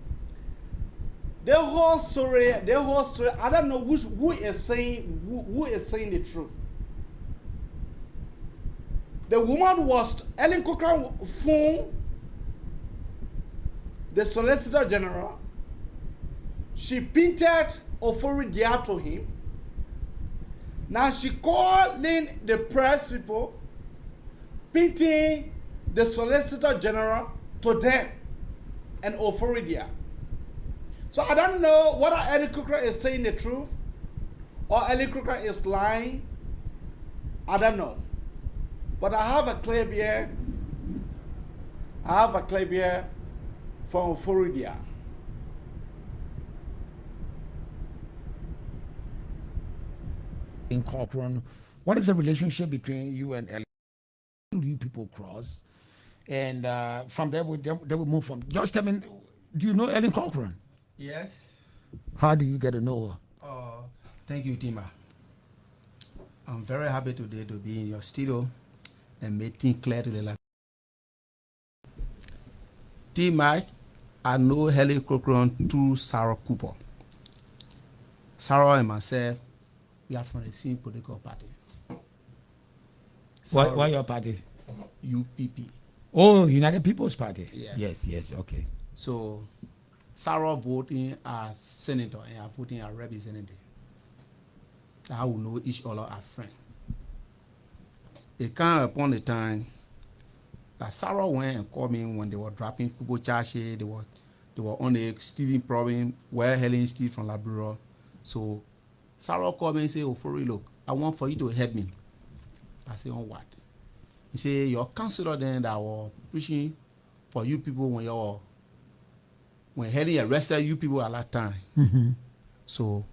The whole story, I don't know who is saying the truth. The woman was Ellen Cochran phone the Solicitor General. She painted authority to him. Now she calling the press people, painting the Solicitor General to them and authority. So I don't know whether Ellen Cochran is saying the truth or Ellen Cochran is lying. I don't know. But I have a clip here. From Florida. In Cochran, what is the relationship between you and Ellen? You people cross, and from there they will move from. Just tell me, do you know Ellen Cochran? Yes. How do you get to know her? Thank you, Tima. I'm very happy today to be in your studio and make things clear to the light. Tima, I know Helen Cochran through Sarah Cooper. Sarah and myself, we are from the same political party. Why your party? UPP. Oh, United People's Party. Yeah. Yes, okay. So, Sarah voting as senator and I voting as representative. I will know each other as friends. It came upon the time that Sarah went and called me when they were dropping people charges. They were on the stealing problem where Helen steal from Liberia. So Sarah called me and said, "Oh, for real, look, I want for you to help me." I said, "On what?" He said, "Your counselor then that was preaching for you people when Helen arrested you people at that time." Mm-hmm. So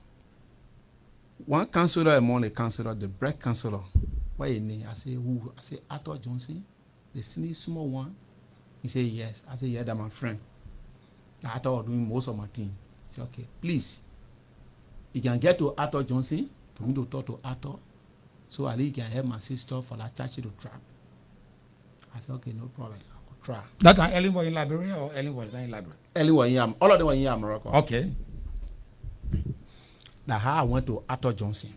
one counselor among the counselor, the break counselor, what you name? I say who? I say Arthur Johnson. The small one. He say yes. I say yeah, that's my friend. Arthur was doing most of my thing. He say okay, please. You can get to Arthur Johnson for me to talk to Arthur, so at least he can help my sister for that church to trap. I said okay, no problem. I could try. That time Ellen was in Liberia or Ellen was not in Liberia? Ellen was here. All of them were here in Morocco. Okay. That's how I went to Arthur Johnson.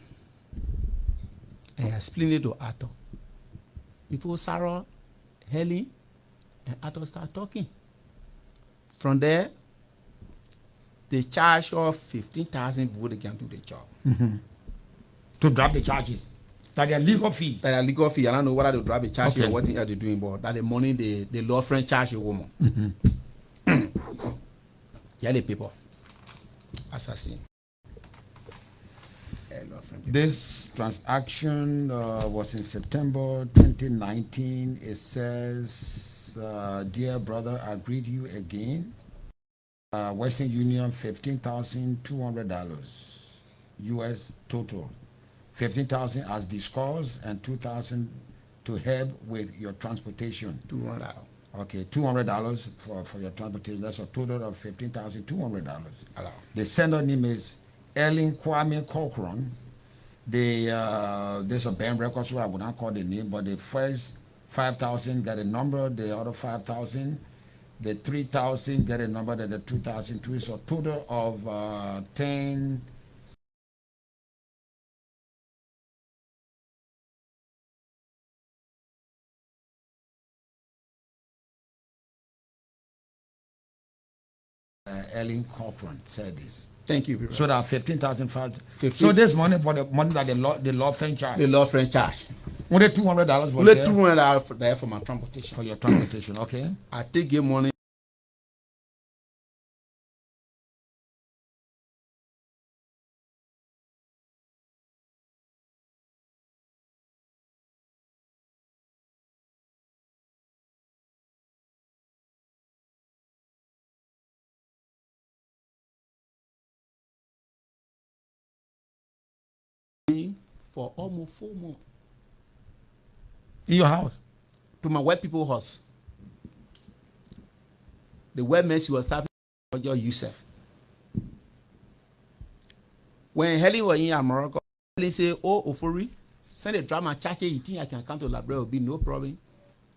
And I explained it to Arthur. Before Sarah, Helen, and Arthur start talking. From there, they charge of 15,000 before they can do the job. Mm-hmm. To drop the charges. That their legal fee. That their legal fee. I don't know whether they drop the charge Okay. or what they're doing, but that the money the law friend charge a woman. Mm-hmm. Yeah, the people. Assassin. This transaction was in September 2019. It says, dear brother, I greet you again. Western Union, $15,200 US total. 15,000 as discussed and 2,000 to help with your transportation. $200. Okay, $200 for your transportation. That's a total of $15,200. The sender name is Ellen Kwame Cochran. There's a band record, so I would not call the name, but the first 5,000 got a number, the other 5,000, the 3,000 get a number, then the 2,002 is a total of 10. Ellen Cochran said this. Thank you. So that 15,005. So this money for the money that the law firm charge. The law firm charge. Only $200 was Only there? $200 there for my transportation. For your transportation, okay. I take your money. For almost 4 months. In your house? To my white people house. The white man she was starting for Yusuf. When Helen was in Morocco, Helen said, oh, Ofori, send a drama church, you think I can come to Library, will be no problem.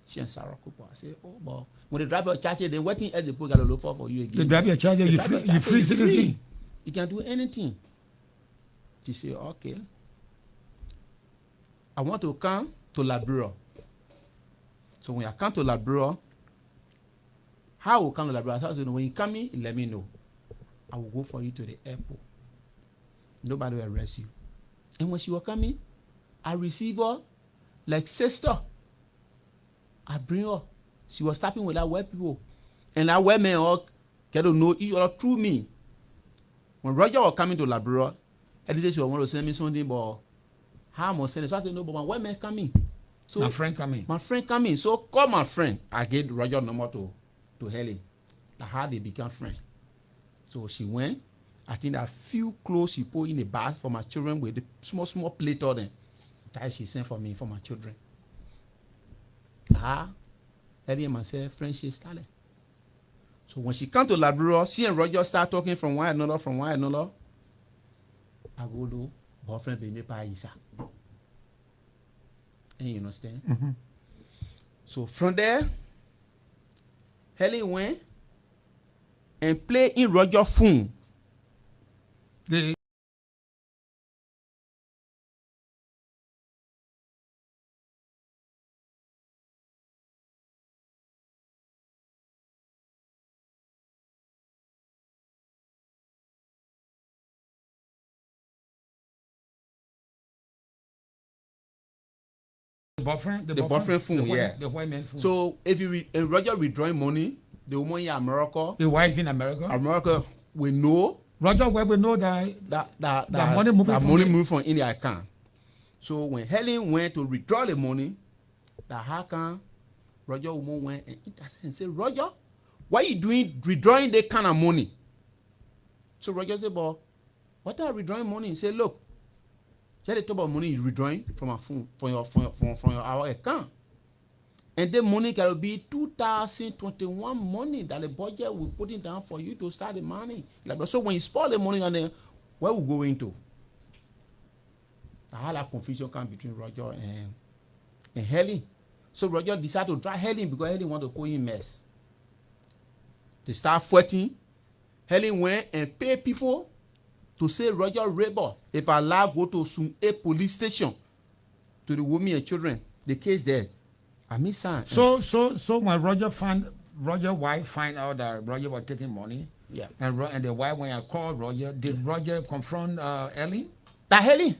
She and Sarah Cooper. I say, oh, but when they drive your church, then what thing else they put got to look for you again? They drive your charger, you free citizen. You can do anything. She say, okay. I want to come to Liberia. So when I come to Liberia, how I will come to Liberia? I said, when you come in, let me know. I will go for you to the airport. Nobody will arrest you. And when she was coming, I receive her like sister. I bring her. She was stopping with that white people. And that white men all get to know each other through me. When Roger was coming to Liberia, I did say she was want to send me something, but how am I sending? So I said, no, but my white man coming. So my friend coming. My friend coming. So call my friend. I gave Roger number to Helen. That's how they become friends. So she went. I think that few clothes she put in the bag for my children with the small plate on them. That she sent for me, for my children. Helen and myself, friendship started. So when she come to Liberia, she and Roger start talking from one another. I go to boyfriend be nepa Isa. And you understand? Mm-hmm. So from there, Helen went and play in Roger's phone. The boyfriend, the boyfriend phone, the white man phone. So if you Roger withdrawing money, the woman in America, the wife in America, we know. Roger will know that money moving from in the account. So when Helen went to withdraw the money, the account, Roger woman went and interceded and said, Roger, why you doing withdrawing that kind of money? So Roger said, but What are withdrawing money? He said, look, just the top of money is withdrawing from a phone, from our account. And the money can be 2021 money that the budget will put it down for you to start the money. Like, so when you spoil the money on there, where we go into? I had a confusion come between Roger and Helen. So Roger decided to try Helen because Helen wanted to put in mess. They start fighting. Helen went and paid people to say Roger Rebel if allowed go to some a police station to the women and children. The case there. I miss her. So when Roger wife find out that Roger was taking money, yeah, and the wife when I called Roger, did Roger confront Helen? That Helen,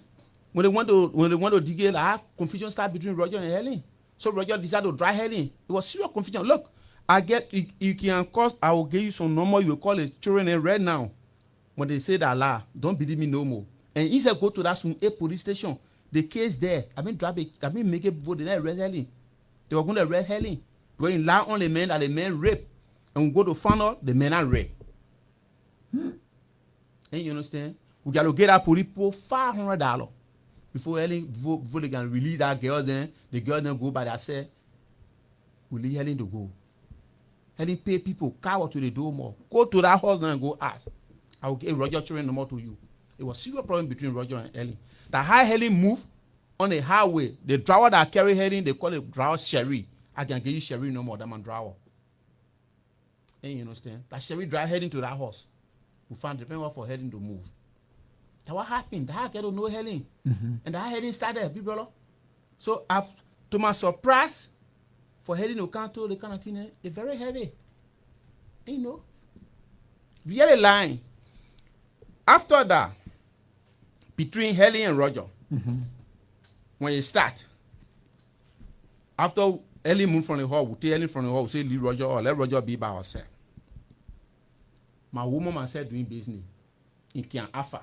when they want to dig it, confusion start between Roger and Helen. So Roger decided to dry Helen. It was serious confusion. Look, you can cause. I will give you some number. You will call the children in right now. When they say that lie, don't believe me no more. And he said go to that a police station. The case there, I've been making people they arrest Helen. They were going to arrest Helen. Going lie on the man that the man raped. And we go to find out the man are raped. And you understand? We got to get that police for $500 before they can release that girl. Then the girl then go by themselves. We leave Helen to go. Helen pay people, cower to the door more. Go to that house and go ask. I will give Roger children number to you. It was serious problem between Roger and Helen. The how Helen moved on the highway, the driver that carry Helen, they call it driver Sherry. I can give you Sherry no more than my driver. And you understand? That Sherry drive Helen to that house. We found the one for Helen to move. That what happened? That girl don't know Helen. And that Helen started, big brother. So to my surprise, for Helen to come to the kind of thing, it's very heavy. You know? Really lying. After that, between Helen and Roger, when you start, after Helen moved from the hall, we take Helen from the hall, we say leave Roger or let Roger be by herself. My woman myself doing business in Kian Alpha.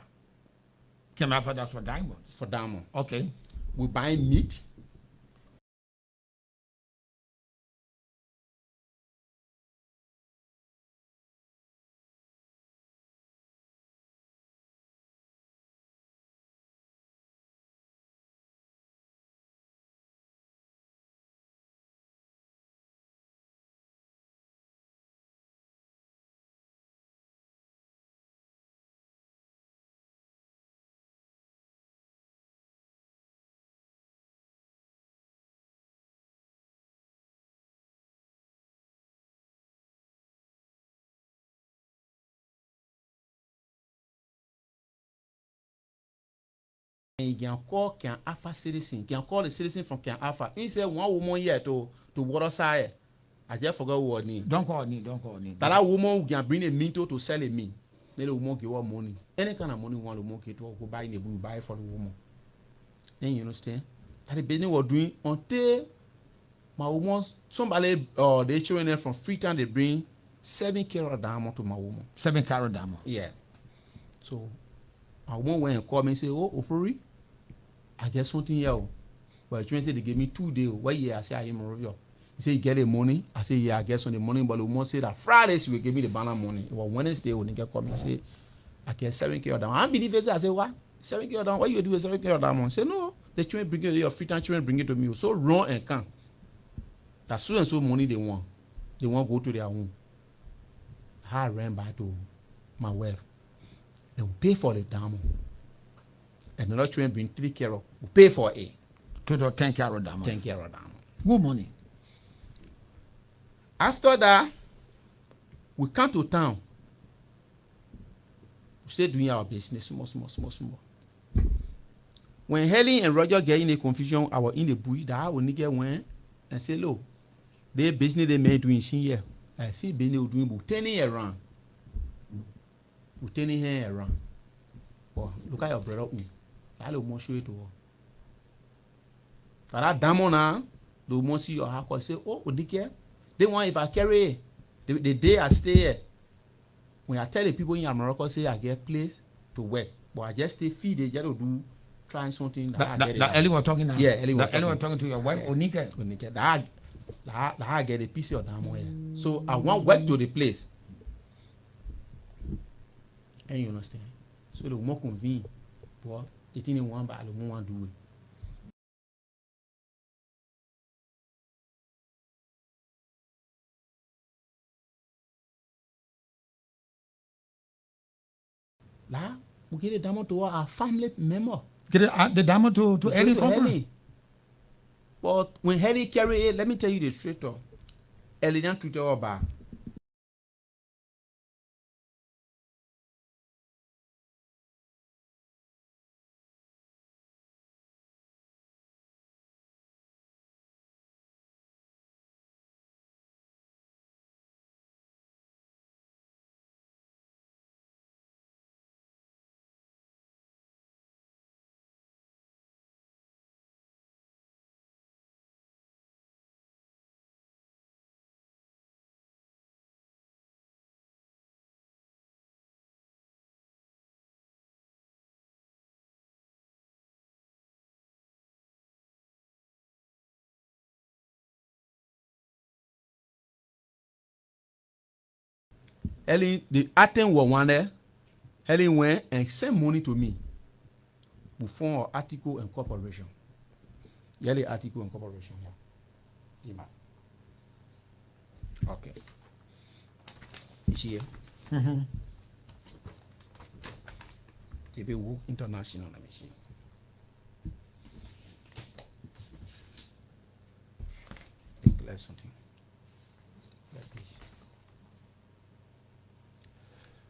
Kian Alpha, that's for diamonds. For diamond. Okay. We buy meat. And you can call Kian Alpha citizen. You can call the citizen from Kian Alpha. He said one woman here to water side. I just forgot what name. Don't call me. That woman can bring a meat to sell a meat. Then the woman give her money. Any kind of money want the woman get to go buy in the book, buy for the woman. Then you understand? That the business was doing until my woman, somebody the children from Freetown, they bring 7 carat diamond to my woman. 7 carat diamond. Yeah. So my woman went and called me and say, oh, Ofori, I get something here. But the said they gave me 2 days. Why I say I am a review. He said, you get the money? I said, yeah, I get some the money. But the woman said that Friday she will give me the banner money. It was Wednesday when they get called me and say, I get 7 carat diamond. I believe it. I said, what? 7 carat diamond? What you do with 7 carat diamond? I said, no. The children bring it, your Freetown children bring it to me. So run and come. That so and so money they want. They want to go to their home. I ran back to my wife. They will pay for the diamond. And another children bring 3 carat. We pay for it. To the 10 carat diamond. 10 carat diamond. Good money. After that, we come to town. We stay doing our business small. When Helen and Roger get in a confusion, I was in the bush, that when they went and say, look, the business they made doing here. I see business doing about 10 years around. We 10 years around. Well, look at your brother. I will show it to her. But that diamond now, the woman see your house say, oh, Odike, they want if I carry the day I stay here. When I tell the people in Morocco, say I get place to work, but I just stay feed, they just do trying something. That Ellie was talking now. Yeah, Ellie was talking to your wife, Onike. That I get a piece of diamond here. So I want work to the place. And you understand? So So le mo convient pour the one ba le mo wan do. Là, we get the diamond to our family member. Get the diamond to Ellie Conqueror. But when Ellie carry it, let me tell you the straight talk. Ellie don't treat her bad. Ellie, the Aten were one there. Ellie went and sent money to me. We form an article and corporation. Ellie article and corporation. Yeah. Okay. Is she here? Mm-hmm. They be work international. Let me see. Declare something.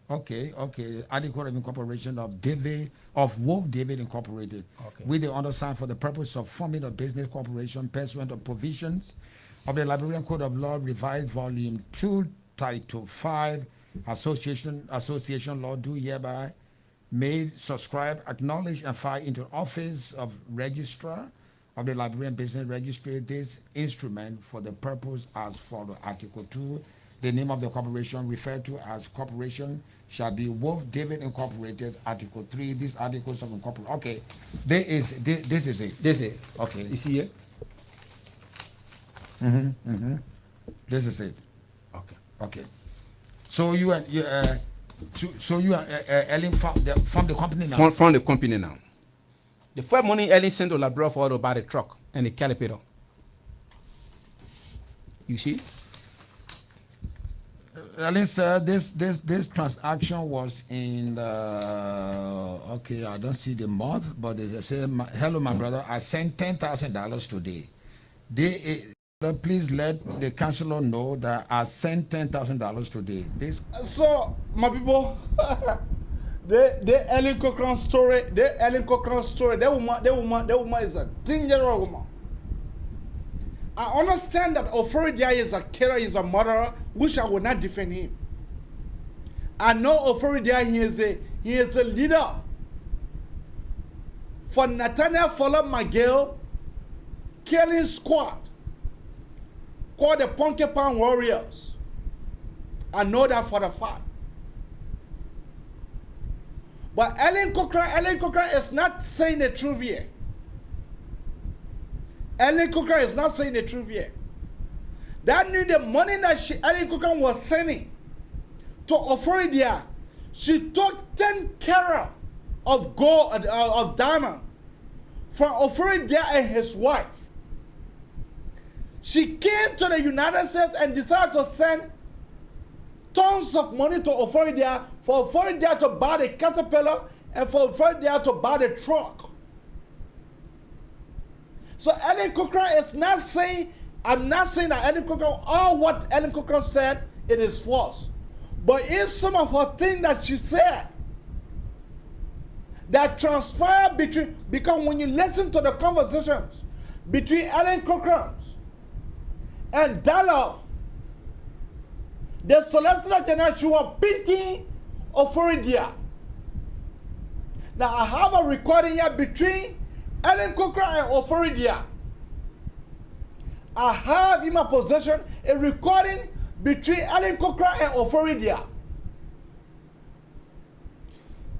Okay. Article of incorporation of Wolf David Incorporated. Okay. With the undersigned for the purpose of forming a business corporation pursuant to provisions of the Liberian Code of Law, revised volume 2, title 5, association law, do hereby made, subscribe, acknowledge, and file into office of registrar of the Liberian Business Registry this instrument for the purpose as follows. Article 2, the name of the corporation referred to as corporation shall be Wolf David Incorporated. Article 3, these articles of incorporation. Okay, this is it. This is it. Okay. You see it? This is it. Okay. So you are Ellen from the company now. From the company now. The first money Ellen sent to Labrador for to buy the truck and the caliper. You see? Ellen said this transaction was in okay, I don't see the month, but they say, hello my brother, I sent $10,000 today. Please let the councilor know that I sent $10,000 today. So my people, the Ellen Cochran story, that woman is a dangerous woman. I understand that Oforidia is a killer, is a murderer, which I will not defend him. I know Oforidia, he is a leader. For Nathaniel Fuller McGill killing squad called the Ponkepan Warriors. I know that for the fact. But Ellen Cochran is not saying the truth here. Ellen Cochran is not saying the truth here. That means the money that Ellen Cochran was sending to Oforidia, she took 10 carat of gold, of diamond from Oforidia and his wife. She came to the United States and decided to send tons of money to Oforidia for Oforidia to buy the Caterpillar and for Oforidia to buy the truck. So Ellen Cochran is not saying, I'm not saying that Ellen Cochran, all what Ellen Cochran said, it is false. But it's some of her things that she said that transpired between, because when you listen to the conversations between Ellen Cochran and Daloff, the Solicitor General, she was beating Oforidia. Now I have a recording here between Ellen Cochran and Oforidia. I have in my possession a recording between Ellen Cochran and Oforidia.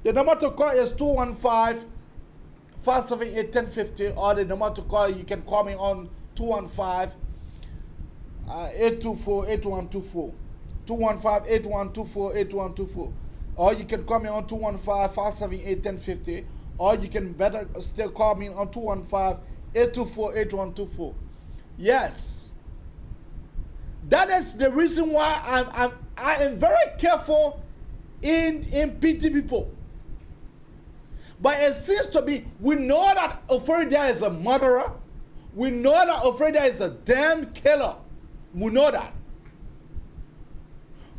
The number to call is 215-578-1050, or the number to call, you can call me on 215-824-8124. 215-8124-8124. or you can call me on 215-578-1050, or you can better still call me on 215-824-8124. Yes, that is the reason why I am very careful in PT people. But it seems to be, we know that Oforida is a murderer. We know that Oforida is a damn killer. We know that.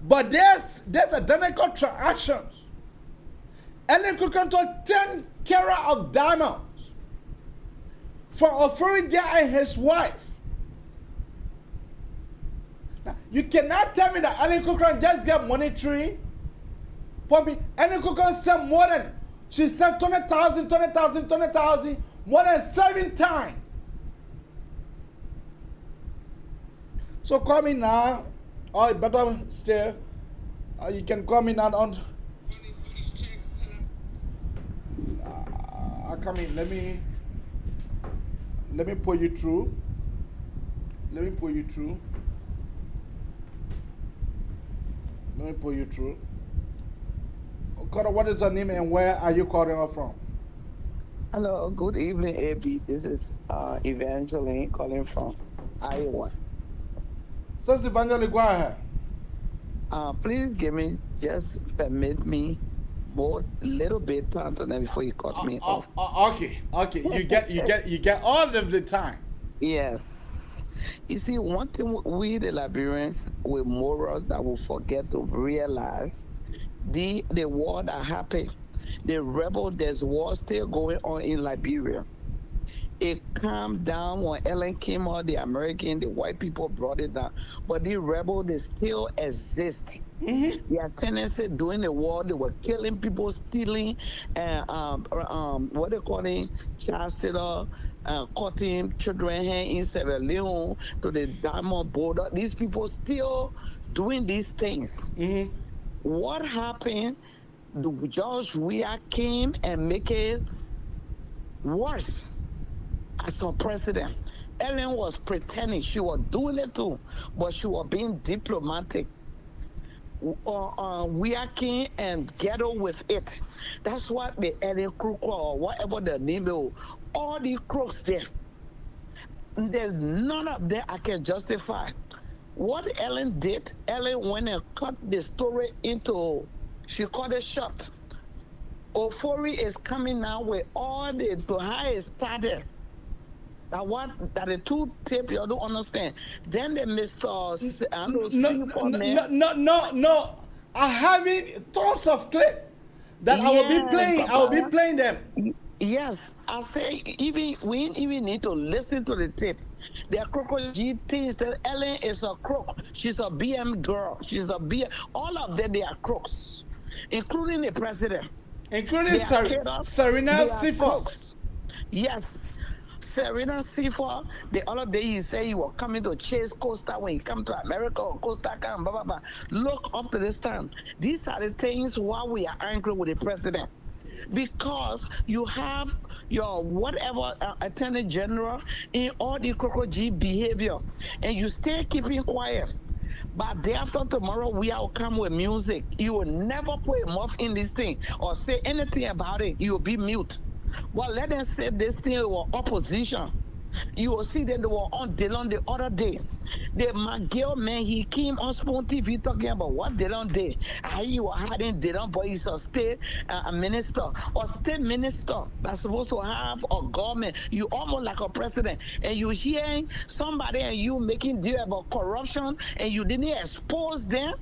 But there's identical transactions. Ellen Kukanto 10 carat of diamonds for Oforida and his wife. Now, you cannot tell me that Ellen Kukan just get monetary. Pumping. Ellen Kukan sent more than, she sent 20,000, more than 7 times. So call me now, or better still, you can call me now on. I come in. Let me pull you through. Let me pull you through. Carter, what is your name and where are you calling her from? Hello, good evening, AB. This is Evangeline calling from Iowa. Sister Evangeline, go ahead. Please just permit me more little bit time tonight before you cut me off. Okay. You get all of the time. Yes. You see, one thing we the Liberians with morals that will forget to realize the war that happened, the rebel, there's war still going on in Liberia. It calmed down when Ellen came out, the American, the white people brought it down. But the rebel, they still exist. Their tendency during the war, they were killing people, stealing, and what they call it, child cutting children hand in Sierra Leone to the diamond border. These people still doing these things. What happened? George Weah came and make it worse. As a president, Ellen was pretending she was doing it too, but she was being diplomatic. We are king and ghetto with it. That's what the Ellen crook or whatever the name is. All the crooks there. There's none of them I can justify. What Ellen did, Ellen went and cut the story into, she cut it short. Ofori is coming now with all the, to how it started. That the two tape you don't understand. Then the Mr. No. I have tons of clip that I will be playing. Papa. I will be playing them. Yes, I say we even need to listen to the tape. The crocodile G thinks that Ellen is a crook. She's a BM girl. She's a BM. All of them, they are crooks, including the president, including Serena Sifos. Yes. Serena Sifa, the other day you say you were coming to chase Costa when you come to America or Costa come, blah, blah, blah. Look up to this time. These are the things why we are angry with the president. Because you have your whatever attorney general in all the crocodile behavior and you still keeping quiet. But day after tomorrow, we will come with music. You will never put a mouth in this thing or say anything about it. You will be mute. Well, let them say this thing was opposition. You will see that they were on Delon the other day. The McGill man, he came on Spoon TV talking about what Delon did. How you were hiding Delon, but he's a state minister or state minister that's supposed to have a government. You almost like a president. And you hearing somebody and you making deal about corruption and you didn't expose them.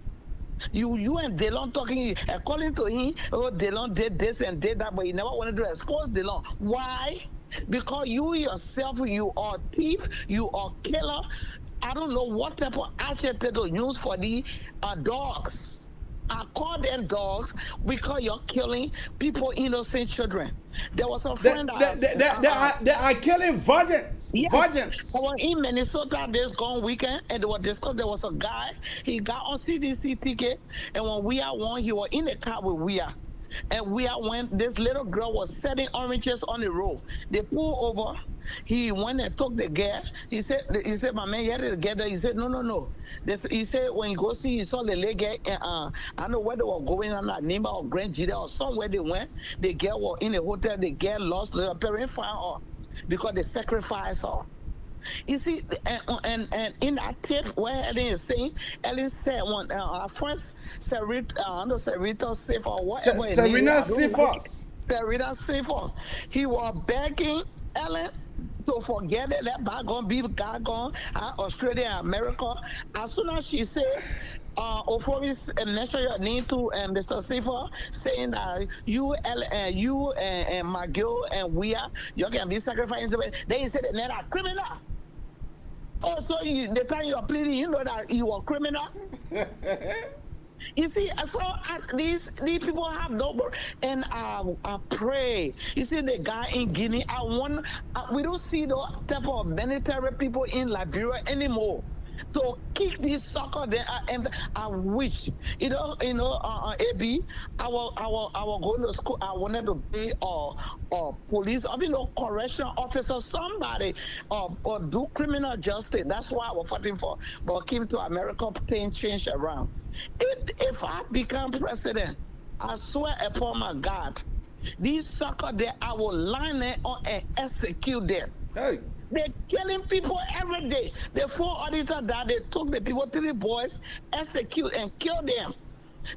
You and Delon talking, according to him, oh, Delon did this and did that, but he never wanted to expose Delon. Why? Because you yourself, you are thief, you are killer. I don't know what type of adjective to use for the dogs. I call them dogs because you're killing people, innocent children. There was a friend they are killing virgins. Yes. Virgins. I was in Minnesota this gone weekend, and there was a guy. He got on CDC ticket, and when we are one, he was in the car with we are. And we are when this little girl was selling oranges on the road. They pulled over. He went and took the girl. He said, my man, you had to get there. He said, no. He said, when you go see, he saw the lady, I don't know where they were going on, Nima or Grand Jida or somewhere they went. The girl was in the hotel. The girl lost her parents found her because they sacrificed her. You see, and in that tape where Ellen is saying, Ellen said one first Sarita Safe or whatever his name Serena was, I don't like Sifos. Sarita Safe. He was begging Ellen to forget it, let bygone be bygone, Australia and America. As soon as she said, Ophoris mention your name to Mr. Safer, saying that you and McGill and we are, you can be sacrificing to it. They said the men are criminal. Oh, so the time you are pleading, you know that you are criminal? You see, so these people have no, and I pray. You see, the guy in Guinea, we don't see the type of military people in Liberia anymore. To kick this sucker there, and I wish, AB, I was going to school. I wanted to be a police, correction officer, somebody, or do criminal justice. That's why I was fighting for. But came to America, things changed around. If I become president, I swear upon my God, these sucker there, I will line them on and execute them. Hey. They're killing people every day. The 4 auditors that they took the people, 3 boys, execute and kill them.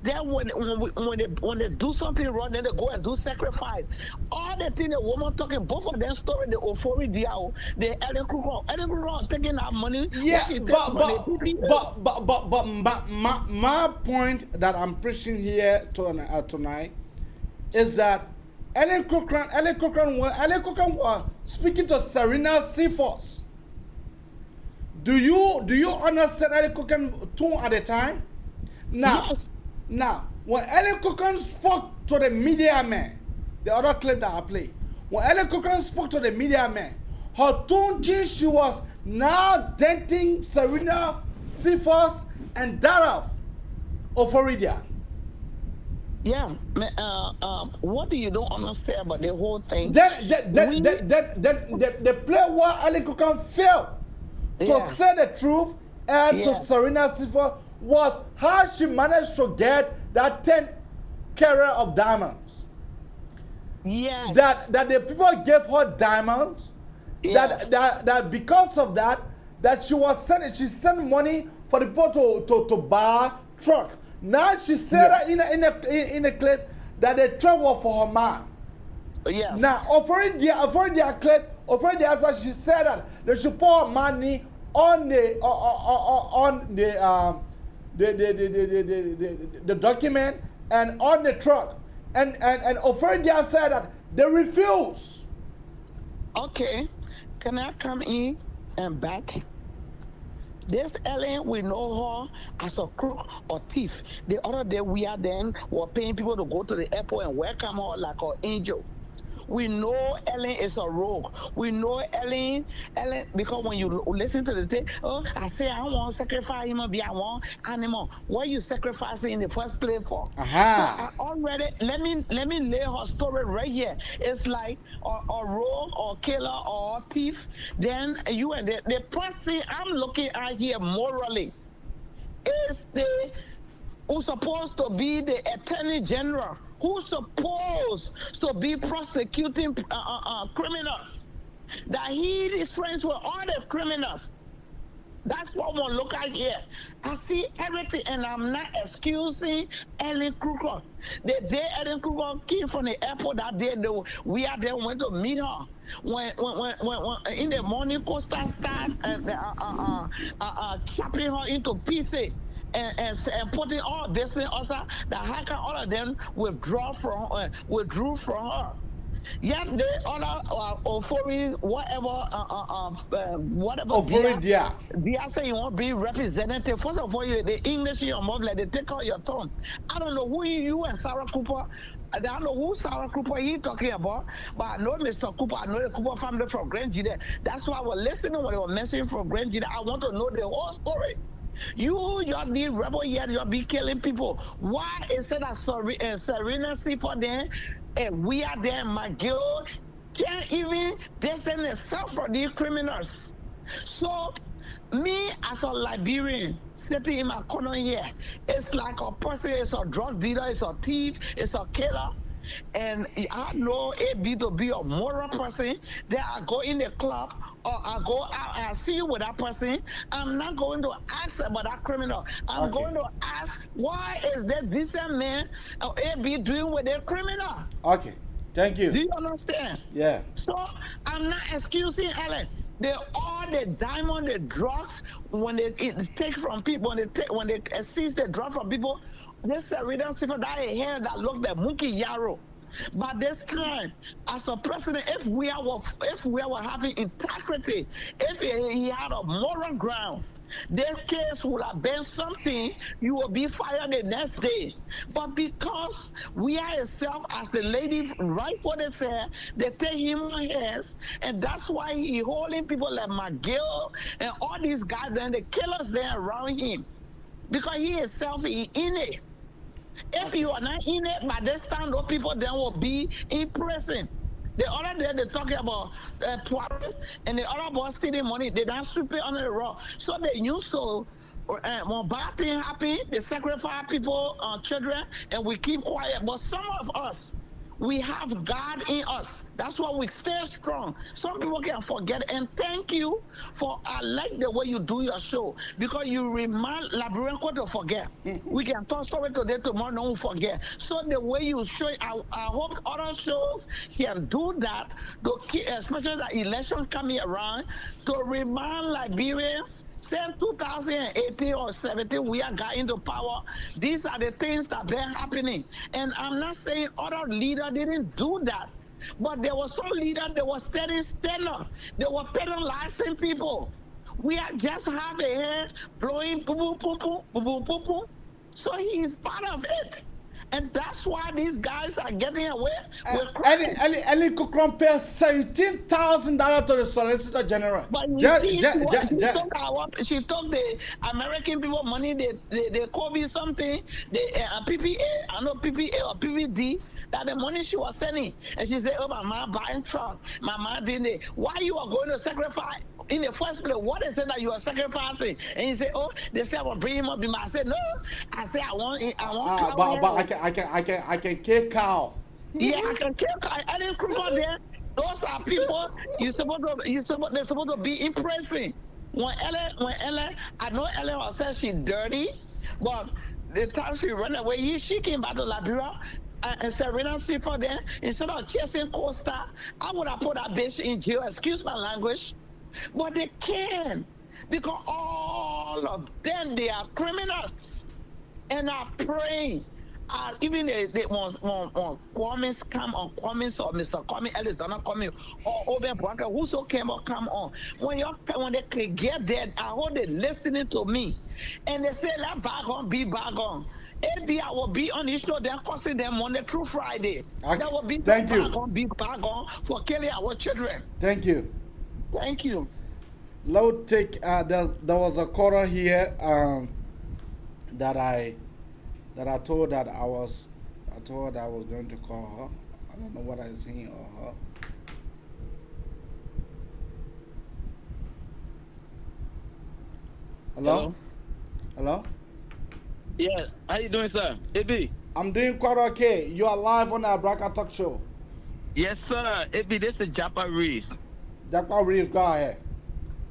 Then when they do something wrong, then they go and do sacrifice. All the things the woman talking, both of them story the Ofori Diao, the Ellen Kruger taking our money. Yeah, but my point that I'm preaching here tonight is that Ellen Cochran was speaking to Serena Sifos. Do you understand Ellen Cochran tone at the time? Now, yes. Now, when Ellen Cochran spoke to the media man, the other clip that I played, when Ellen Cochran spoke to the media man, her tone changed. She was now denting Serena Sifos and Daraf of Florida. Yeah, what do you don't understand about the whole thing? The play where Ellen Cochran failed to say the truth and to Serena Sifos was how she managed to get that 10 carat of diamonds. Yes. That the people gave her diamonds. Yes. That because of that she sent money for the people to buy truck. Now she said that in a clip that the truck was for her mom. Yes. Now already clip after she said that they should pour money on the document and on the truck, and already said that they refuse. Okay, can I come in and back? This Ellen, we know her as a crook or thief. The other day we are then were paying people to go to the airport and welcome her like an angel. We know Ellen is a rogue. We know Ellen, because when you listen to the thing, I say I want to sacrifice him, I want animal. What you sacrificing in the first place for? So I already let me lay her story right here. It's like a rogue or killer or thief. Then you and the person I'm looking at here morally is the who's supposed to be the Attorney General, who's supposed to be prosecuting criminals. That he is friends with all the criminals. That's what we look at here. I see everything, and I'm not excusing Ellen Kruger. The day Ellen Kruger came from the airport, that day we are there, went to meet her. When in the morning, Costa started chopping her into pieces. And putting all business also that how can all of them withdrew from her. Yet they all Ofori whatever Ofori they are saying you want to be representative. First of all, the English in your mouth, like they take out your tongue. I don't know who you and Sarah Cooper. I don't know who Sarah Cooper he talking about, but I know Mr. Cooper. I know the Cooper family from Grand Jide. That's why I was listening when they were mentioning from Grand Jide. I want to know the whole story. You're the rebel yet, you'll be killing people. Why is it that Serena for them and we are there, McGill can't even distance themselves from these criminals? So, me as a Liberian sitting in my corner here, it's like a person, it's a drug dealer, it's a thief, it's a killer. And I know AB to be a moral person that I go in the club or I go out and I see you with that person. I'm not going to ask about that criminal. I'm going to ask, why is that decent man or AB doing with their criminal? Okay, thank you. Do you understand? Yeah. So I'm not excusing Ellen. All the diamond, the drugs, when they take from people, when they seize the drug from people, this Serena Silver that hair that look like monkey yarrow. But this time, as a president, if we were having integrity, if he had a moral ground, this case would have been something you will be fired the next day. But because we are itself, as the lady rightfully said, they take him on hands, and that's why he holding people like McGill and all these guys, then the killers there around him. Because he himself, he in it. If you are not in it, by this time, those people then will be in prison. The other day, they're talking about 12, and the other boss stealing money. They don't sweep it under the rug. So they used to, when bad things happen, they sacrifice people, children, and we keep quiet. But some of us, we have God in us. That's why we stay strong. Some people can forget. And thank you for, I like the way you do your show, because you remind Liberian Court to forget. We can talk story today, tomorrow, no one forget. So the way you show it, I hope other shows can do that, to keep, especially the election coming around, to remind Liberians, since 2018 or 17, we are got into power. These are the things that been happening. And I'm not saying other leaders didn't do that. But there was some leader that was stand up. They were penalizing people. We are just have a head blowing boom, boom, boom, boom, boom, boom, boom, boom. So he is part of it. And that's why these guys are getting away with crime. Ellie Cochran paid $17,000 to the Solicitor General. But you see, she took the American people money, the COVID something, the PPA, I know PPA or PPD, that the money she was sending. And she said, oh, my mom buying truck, my mom doing it. Why you are going to sacrifice? In the first place, what is it that you are sacrificing? And you say, oh, they say I will bring him up. I said, no. I said, I want I can kill cow. Yeah, I can kill cow. I didn't come out there. Those are people they're supposed to be impressing. When Ellen, I know Ellen said she's dirty, but the time she ran away, she came back to Liberia. And Serena for them, instead of chasing Costa, I would have put that bitch in jail, excuse my language. But they can, because all of them, they are criminals. And I pray, even when Kwame's come on, Kwame's or Mr. Kwame Ellis are not coming, or Oben Bwaka, whoso came or come on. When they can get there, I hope they're listening to me. And they say, let bygone be bygone. Maybe I will be on the show, they're costing them Monday through Friday. Okay. That will be bygone, be bygone for killing our children. Thank you. Thank you. Let's take, there was a caller here that I told that I was going to call her. I don't know what I'm saying or her. Hello? Hello? Yeah, how you doing, sir? AB. I'm doing quite okay. You are live on the Abraka Talk Show. Yes, sir. AB, this is Japa Reese. Japa Reese, go ahead.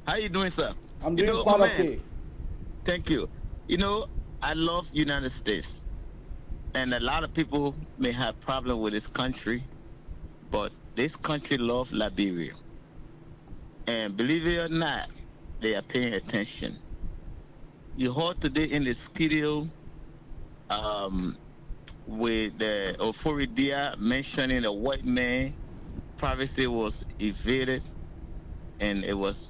How you doing, sir? I'm doing quite okay. Thank you. You know, I love United States. And a lot of people may have problem with this country, but this country loves Liberia. And believe it or not, they are paying attention. You heard today in the studio with the Ofori mentioning a white man, privacy was evaded, and it was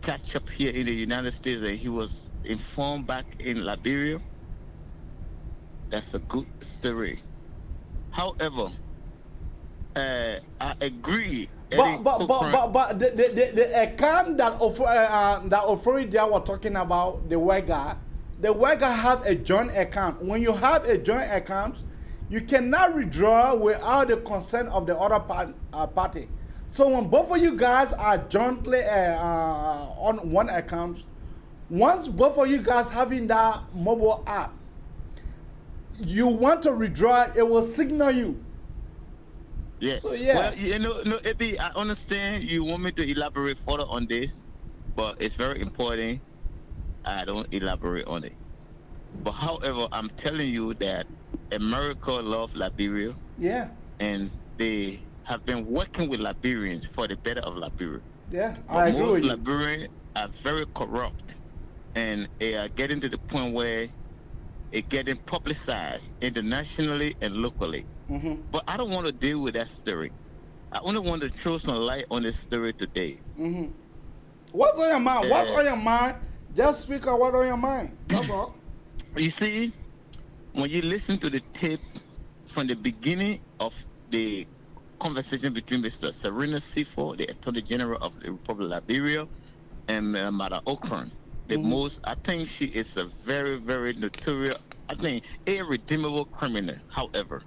catch up here in the United States, and he was informed back in Liberia. That's a good story. However, I agree. But the account that Ofori were talking about, the white guy, the worker have a joint account. When you have a joint account, you cannot withdraw without the consent of the other party. So when both of you guys are jointly on one account, once both of you guys having that mobile app, you want to withdraw, it will signal you. Yeah. So yeah. Well, you know, no, Ebi, I understand you want me to elaborate further on this, but it's very important I don't elaborate on it. But however, I'm telling you that America loves Liberia. Yeah. And they have been working with Liberians for the better of Liberia. Yeah, But I agree most with you. Liberians are very corrupt, and they are getting to the point where it's getting publicized internationally and locally. Mm-hmm. But I don't want to deal with that story. I only want to throw some light on this story today. Mm-hmm. What's on your mind? What's on your mind? Just speak out what's on your mind. That's all. You see, when you listen to the tape from the beginning of the conversation between Mr. Serena Sifo, the Attorney General of the Republic of Liberia, and Madam Okran, the most, I think she is a very, very notorious, I think, irredeemable criminal. However,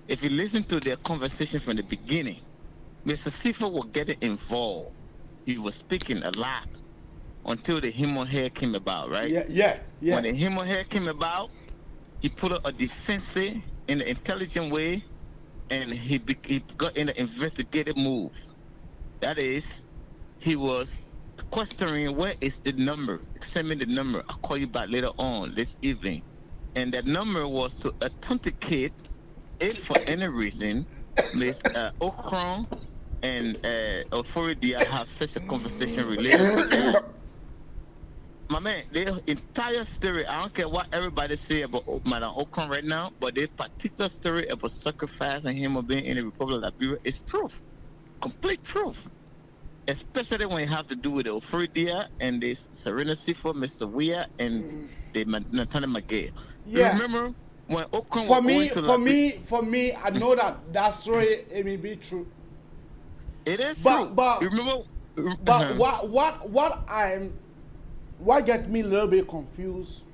if you listen to their conversation from the beginning, Mr. Sifo was getting involved. He was speaking a lot until the human hair came about, right? Yeah. When the human hair came about, he put up a defensive in an intelligent way, and he got in the investigative move. That is, he was questioning, where is the number? Send me the number. I'll call you back later on this evening. And that number was to authenticate if for any reason Ms. Okron and Oforidia have such a conversation related to that. My man, the entire story, I don't care what everybody say about Madam Okron right now, but the particular story about sacrificing human being in the Republic of Liberia is proof. Complete proof. Especially when you have to do with the Oforidia and the Serena Sifo, Mr. Weah, and the Natana Magay. Yeah. Remember when Okron For was me, going to for me, I know that story it may be true. It is true. But remember, what get me a little bit confused?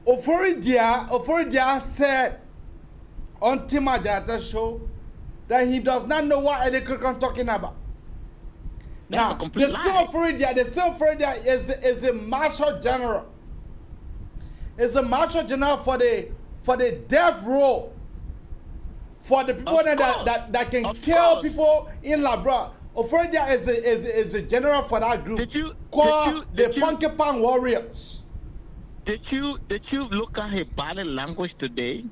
Oforidia said on Tima Data show that he does not know what Eddie Kirkan talking about. Now, the same Oforidia is a marshal general. Is a marshal general for the death row, for the people that can kill people in Labra. Oforidia is a general for that group called the Punkepan Warriors. Did you look at his body language today?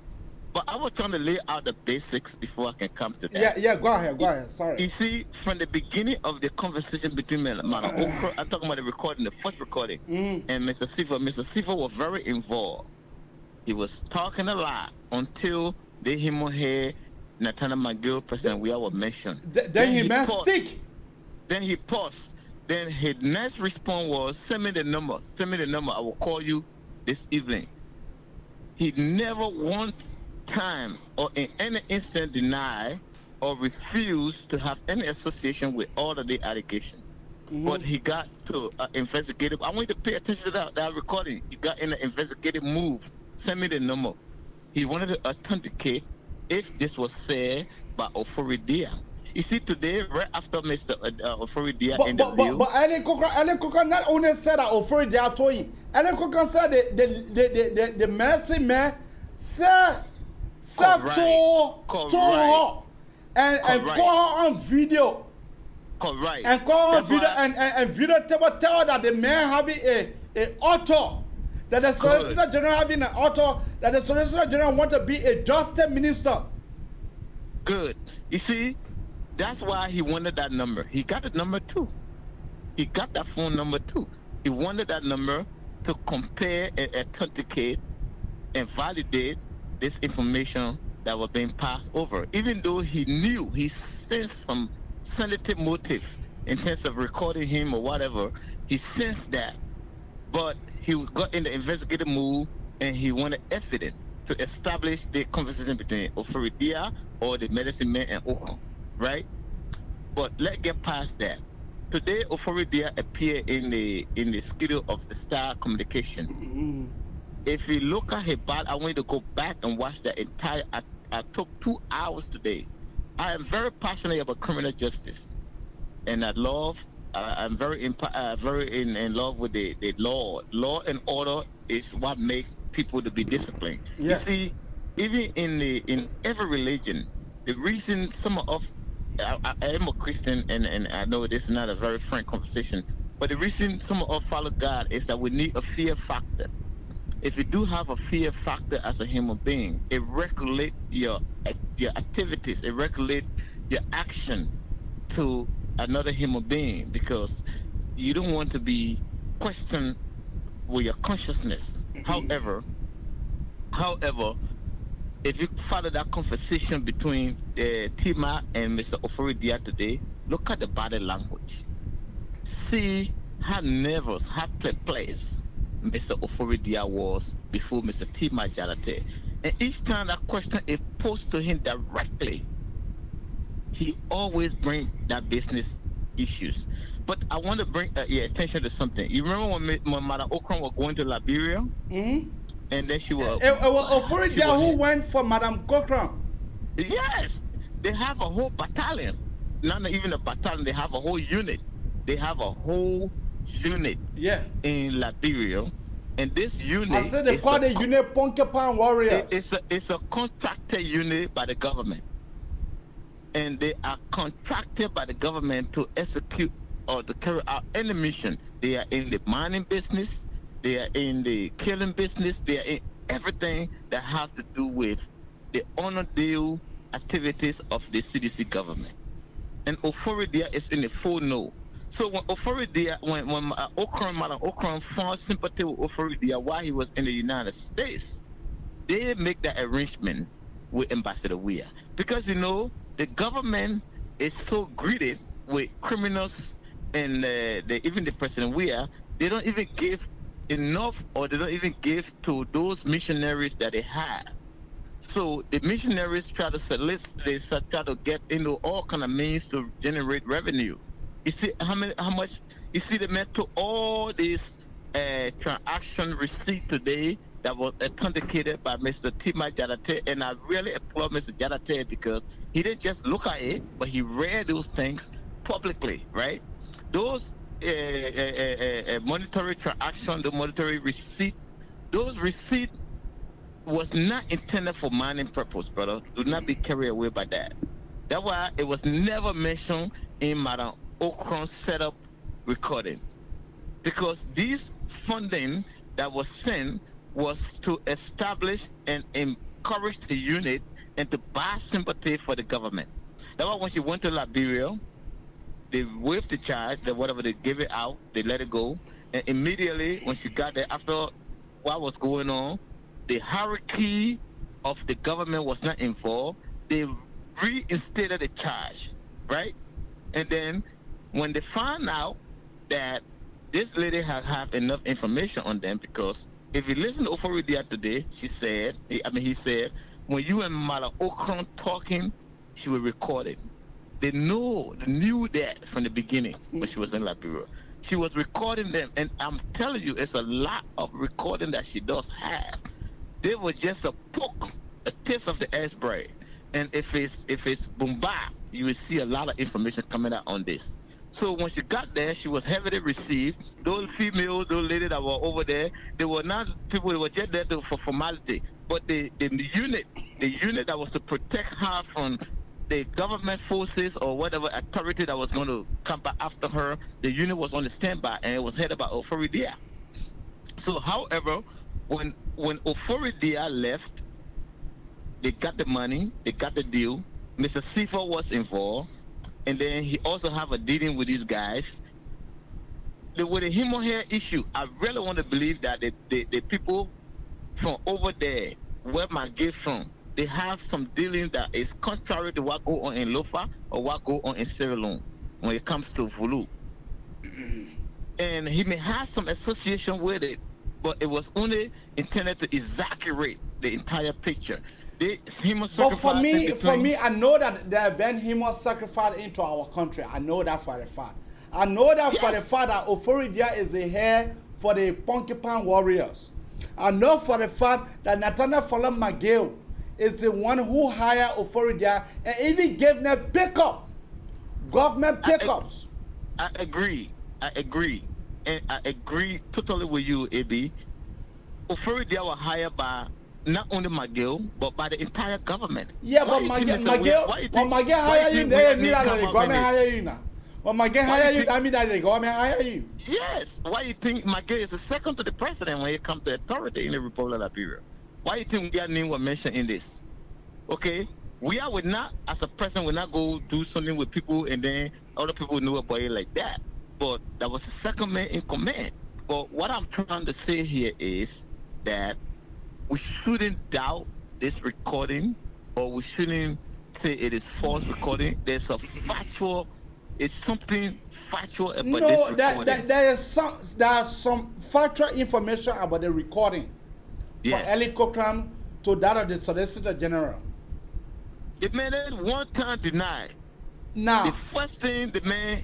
But I was trying to lay out the basics before I can come to that. Yeah, go ahead. Sorry. You see, from the beginning of the conversation between Madam Okra, I'm talking about the recording, the first recording, and Mr. Sifo was very involved. He was talking a lot until the human hair, Natana McGill, President Weah was mentioned. Then he must stick. Then he paused. Then his next response was, send me the number. I will call you this evening. He never one time or in any instant deny or refuse to have any association with all of the allegations. But he got to investigative. I want you to pay attention to that recording. He got in an investigative move. Send me the number. He wanted to authenticate if this was said by Oforidia. You see, today, right after Mr. Oforidia interview... But Ellen Coker not only said that Oforidia told him. Ellen Coker said the mercy man said to her and call her on video. Correct. And call her on video and video tell that the man having a author. That the Solicitor General having an author, that the Solicitor General want to be a justice minister. Good. You see, that's why he wanted that number. He got the number too. He got that phone number too. He wanted that number to compare and authenticate and validate this information that was being passed over. Even though he knew, he sensed some sensitive motive in terms of recording him or whatever, he sensed that. But he got in the investigative move and he wanted evidence to establish the conversation between Oforidia or the medicine man and Okon, right? But let's get past that. today Oforidia appeared in the schedule of the Star Communication. If you look at his bio, I want you to go back and watch the entire. I took 2 hours today. I am very passionate about criminal justice, and I love. I'm very in love with the law. Law and order is what makes people to be disciplined. Yes. You see, even in every religion, the reason some of I am a Christian, and I know this is not a very frank conversation, but the reason some of us follow God is that we need a fear factor. If you do have a fear factor as a human being, it regulates your activities, it regulates your action to another human being, because you don't want to be questioned with your consciousness. However, if you follow that conversation between Tima and Mr. Oforidia today, look at the body language. See how nervous, how perplexed Mr. Oforidia was before Mr. Tima Jalate. And each time that question is posed to him directly, he always brings that business issues. But I want to bring your attention to something. You remember when Madam Okran was going to Liberia? And then she was... Oforidia who went for Madam Okran. Yes. They have a whole battalion. Not even a battalion, they have a whole unit. They have a whole unit in Liberia. And this unit... I said they call the unit Ponkepan Warriors. It's a contracted unit by the government. And they are contracted by the government to execute or to carry out any mission. They are in the mining business, they are in the killing business, they are in everything that has to do with the honor deal activities of the CDC government. And Oforidia is in the full no. So when Oforidia, when Madam Okran found sympathy with Oforidia while he was in the United States, they make that arrangement with Ambassador Weah. Because the government is so greedy with criminals, and even the President Weah, they don't even give enough, or they don't even give to those missionaries that they have. So the missionaries try to solicit, they try to get into all kind of means to generate revenue. You see how much, you see, they met to all these transaction receipt today that was authenticated by Mr. Tima Jalate, and I really applaud Mr. Jalate because he didn't just look at it, but he read those things publicly, right? Those monetary transaction, the monetary receipt, those receipts was not intended for mining purpose, brother. Do not be carried away by that. That's why it was never mentioned in Madam Okran's setup recording, because this funding that was sent was to establish and encourage the unit and to buy sympathy for the government. That's why when she went to Liberia, they waived the charge, that whatever they gave it out, they let it go. And immediately when she got there, after what was going on, the hierarchy of the government was not involved. They reinstated the charge, right? And then when they found out that this lady had enough information on them, because if you listen to Oforidia today, he said, when you and Madam Okran talking, she will record it. They knew that from the beginning when she was in Liberia. She was recording them, and I'm telling you, it's a lot of recording that she does have. They were just a poke, a taste of the iceberg. And if it's Boomba, you will see a lot of information coming out on this. So when she got there, she was heavily received. Those females, those ladies that were over there, they were not people, they were just there for formality. But the unit that was to protect her from the government forces or whatever authority that was going to come back after her, the unit was on the standby, and it was headed by Oforidia. So, however, when Oforidia left, they got the money, they got the deal. Mr. Sifa was involved, and then he also have a dealing with these guys. With the human hair issue, I really want to believe that the people from over there, where my gift from, they have some dealing that is contrary to what go on in Lofa or what go on in Sierra Leone when it comes to Vulu. And he may have some association with it, but it was only intended to exaggerate the entire picture. But for me, I know that there have been human sacrifice into our country. I know that for a fact. I know that for the fact that Oforidia is the heir for the Ponkipan warriors. I know for the fact that Nathaniel Fallen McGill is the one who hired Oforidia and even gave them pickup, government pickups. I agree. And I agree totally with you, AB. Oforidia was hired by not only McGill, but by the entire government. Yeah, but McGill hire you, they mean that the government hire you now. When McGill hire you, that mean that the government hire you. Yes. Why you think McGill is the second to the president when it comes to authority in the Republic of Liberia? Why you think their name was mentioned in this? Okay? Would not, as a president, would not go do something with people and then other people knew about it like that. But that was the second man in command. But what I'm trying to say here is that we shouldn't doubt this recording, or we shouldn't say it is false recording. There's a factual, it's something factual about this recording. There are some factual information about the recording from Eli Cochran to that of the Solicitor General. The man at one time denied. Now, the first thing the man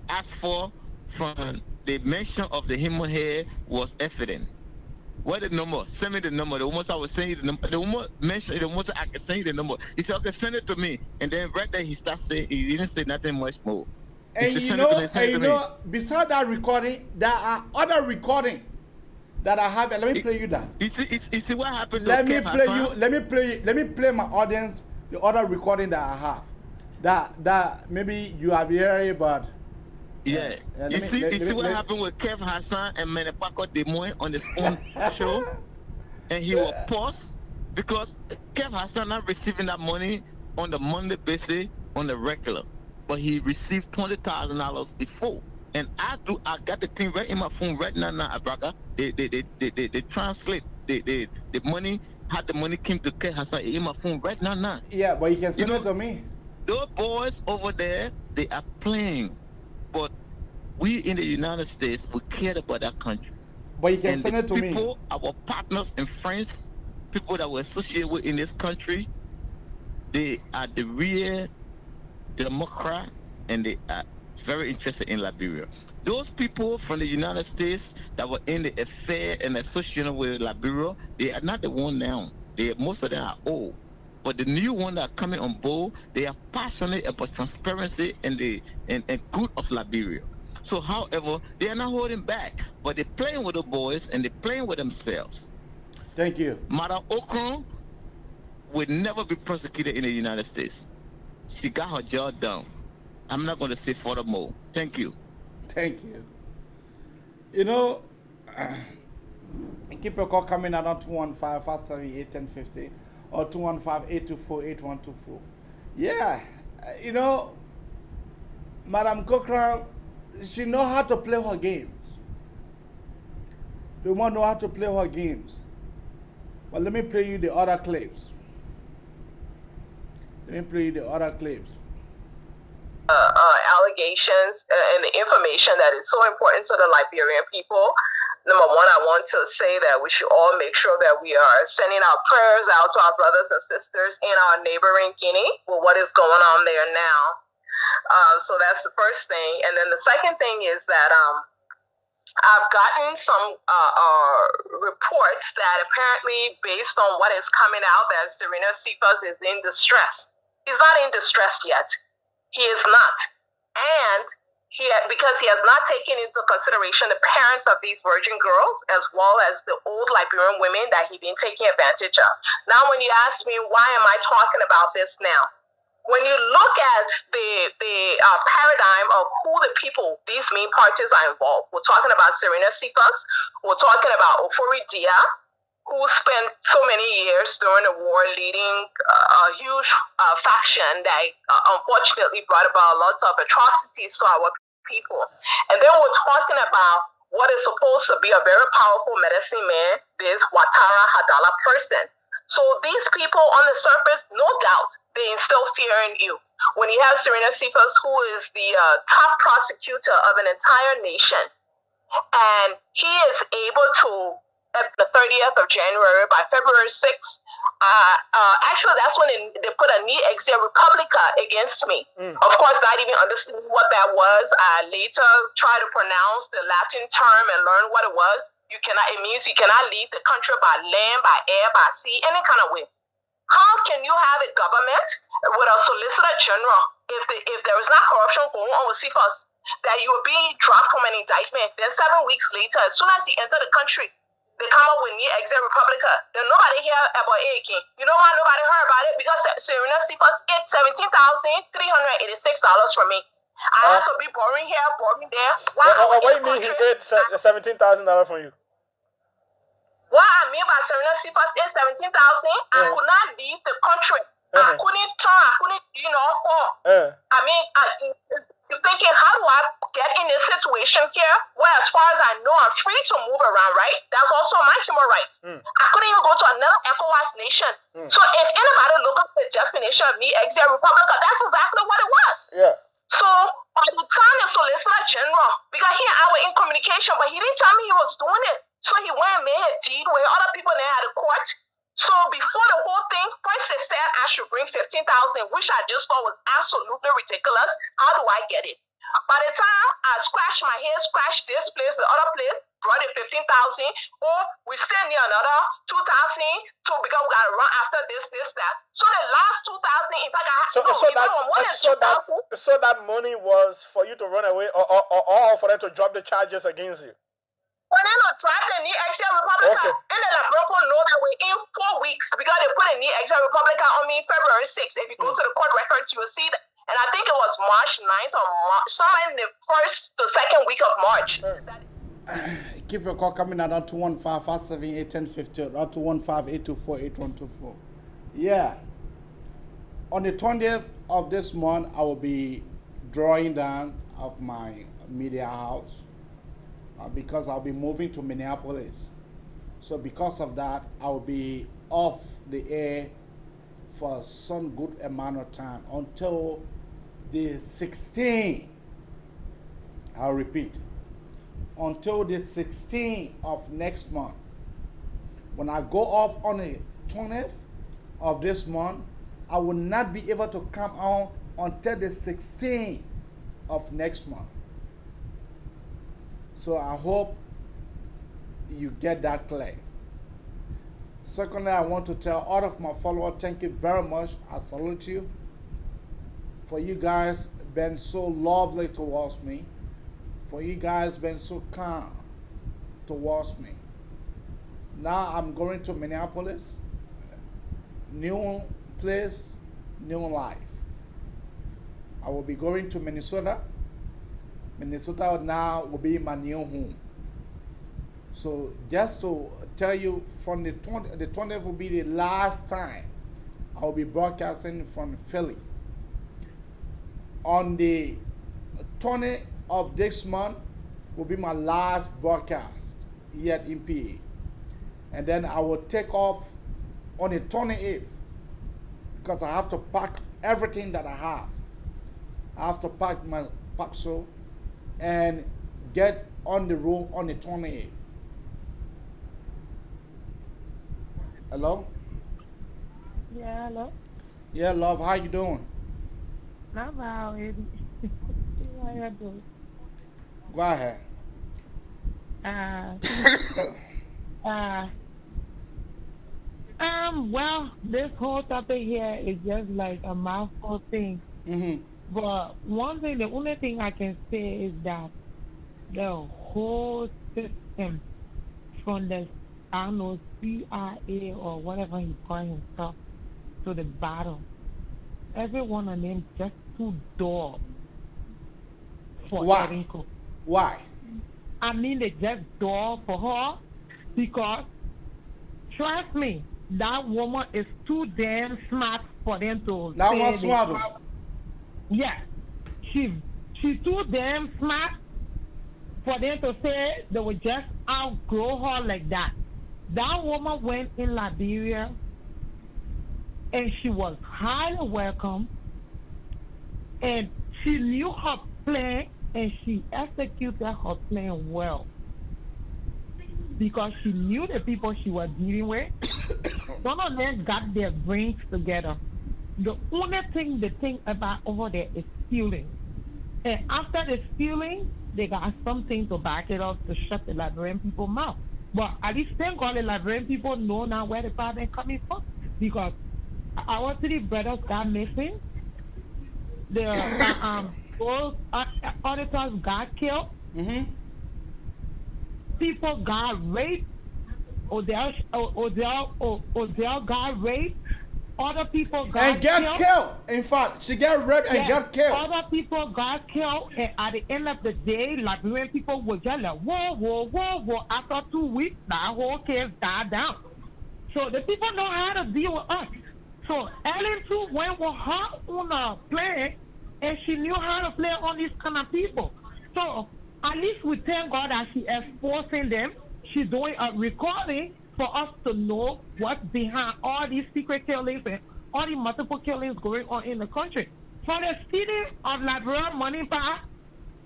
asked for from the mention of the human hair was evidence. What the number? Send me the number. The woman I was saying the number. The woman mentioned the woman said I can send you the number. He said, okay, send it to me. And then right there he starts saying he didn't say nothing much more. And you know, beside that recording, there are other recording that I have. And let me play you that. You see what happened? Let me play my audience the other recording that I have. That maybe you have heard, but yeah. You see what happened with Kev Hassan and Menepako Demoy on his own show? And he was paused because Kev Hassan not receiving that money on the Monday basis on the regular. But he received $20,000 before. And I got the thing right in my phone right now, Abraga. They translate the money, how the money came to Kev Hassan in my phone right now. Yeah, but you can send it to me. Those boys over there, they are playing. But we in the United States, we care about that country. But you can send it to me. People, our partners and friends, people that we associate with in this country, they are the real Democrat and they are very interested in Liberia. Those people from the United States that were in the affair and associated with Liberia, they are not the one now. Most of them are old. But the new one that are coming on board, they are passionate about transparency and good of Liberia. So, however, they are not holding back, but they're playing with the boys and they're playing with themselves. Thank you. Madam Okron would never be prosecuted in the United States. She got her job done. I'm not going to say furthermore. Thank you. Thank you. You know, keep your call coming out on 215-578-1050 or 215-824-8124. Yeah, you know, Madam Cochran, she know how to play her games. The woman know how to play her games. But let me play you the other clips. Allegations and the information that is so important to the Liberian people. Number one, I want to say that we should all make sure that we are sending our prayers out to our brothers and sisters in our neighboring Guinea with what is going on there now. So that's the first thing. And then the second thing is that I've gotten some reports that apparently, based on what is coming out, that Serena Cephas is in distress. He's not in distress yet. He is not. And because he has not taken into consideration the parents of these virgin girls, as well as the old Liberian women that he's been taking advantage of. Now, when you ask me, why am I talking about this now? When you look at the paradigm of who the people, these main parties are involved, we're talking about Serena Cephas, we're talking about Ofori Dia, who spent so many years during the war leading a huge faction that unfortunately brought about lots of atrocities to our people. And then we're talking about what is supposed to be a very powerful medicine man, this Watara Hadala person. So these people on the surface, no doubt, they instill fear in you. When you have Serena Cephas, who is the top prosecutor of an entire nation, and he is able to, at the 30th of January, by February 6th, actually, that's when they put a knee exia republica against me. Of course, not even understanding what that was. I later tried to pronounce the Latin term and learn what it was. It means you cannot leave the country by land, by air, by sea, any kind of way. How can you have a government with a solicitor general if there is not corruption going on with CFOS, that you will be dropped from an indictment? Then 7 weeks later, as soon as he entered the country, they come up with new exit Republica. Then nobody hear about it again. You know why nobody heard about it? Because Serena CFOS hit $17,386 from me. I have to be borrowing here, borrowing there. What do you mean he ate $17,000 from you? What I mean by Serena CFOS is 17,000. I could not leave the country. I couldn't turn. I couldn't, I mean, you're thinking, how do I get in this situation here where, as far as I know, I'm free to move around, right? That's also my human rights. I couldn't even go to another ECOWAS nation. So if anybody look up the definition of me exit Republica, that's exactly what it was. Yeah. So by the time the Solicitor General, because here I was in communication, but he didn't tell me he was doing it. So he went and made a deed with other people there at the court. So before the whole thing, first they said I should bring 15,000, which I just thought was absolutely ridiculous. How do I get it? By the time I scratched my head, scratched this place, the other place, brought it 15,000, or we still need another 2,000 because we gotta run after this, that. So the last 2,000, in fact, so that money was for you to run away, or for them to drop the charges against you. When they don't try the new extra Republican, and then the Bronco know that we're in 4 weeks because they put a new extra Republican on me February 6th. If you go to the court records, you will see that. And I think it was March 9th or somewhere in the first to second week of March. Keep your call coming at 215-578-1050 or 215-824-8124. Yeah. On the 20th of this month, I will be drawing down of my media house. Because I'll be moving to Minneapolis. So because of that, I'll be off the air for some good amount of time until the 16th. I'll repeat. Until the 16th of next month. When I go off on the 20th of this month, I will not be able to come on until the 16th of next month. So I hope you get that clear. Secondly, I want to tell all of my followers, thank you very much. I salute you for you guys been so lovely towards me. For you guys been so kind towards me. Now I'm going to Minneapolis. New place, new life. I will be going to Minnesota. Minnesota now will be my new home. So just to tell you, from the 20th will be the last time I will be broadcasting from Philly. On the 20th of this month will be my last broadcast yet in PA. And then I will take off on the 28th because I have to pack everything that I have. I have to pack my pack-so and get on the road on the 28th. Hello? Yeah, hello? Yeah, love, how you doing? Not bad, Eddie. How you doing? Go ahead. Well, this whole topic here is just like a mouthful thing. But one thing, the only thing I can say is that the whole system, from the, I don't know, CIA or whatever he calls himself, to the bottom, every one of them just too dull for Erinko. Why? I mean, they just dull for her because, trust me, that woman is too damn smart for them to that say was smart. Yeah, she's too damn smart for them to say they would just outgrow her like that. That woman went in Liberia and she was highly welcome and she knew her plan and she executed her plan well because she knew the people she was dealing with None of them got their brains together. The only thing they think about over there is stealing. And after the stealing, they got something to back it up to shut the Liberian people mouth. But at least thank God the Liberian people know now where the problem coming from. Because our three brothers got missing. The those auditors got killed. People got raped. Odell got raped. Other people got killed. In fact, she got raped and got killed. Other people got killed, and at the end of the day, Liberian people were just like, whoa, whoa, whoa, whoa. After 2 weeks, that whole case died down. So the people know how to deal with us. So Ellen too went with her on a plane, and she knew how to play on these kind of people. So at least we thank God that she is forcing them. She's doing a recording for us to know what's behind all these secret killings and all the multiple killings going on in the country. For the stealing of Liberian money back,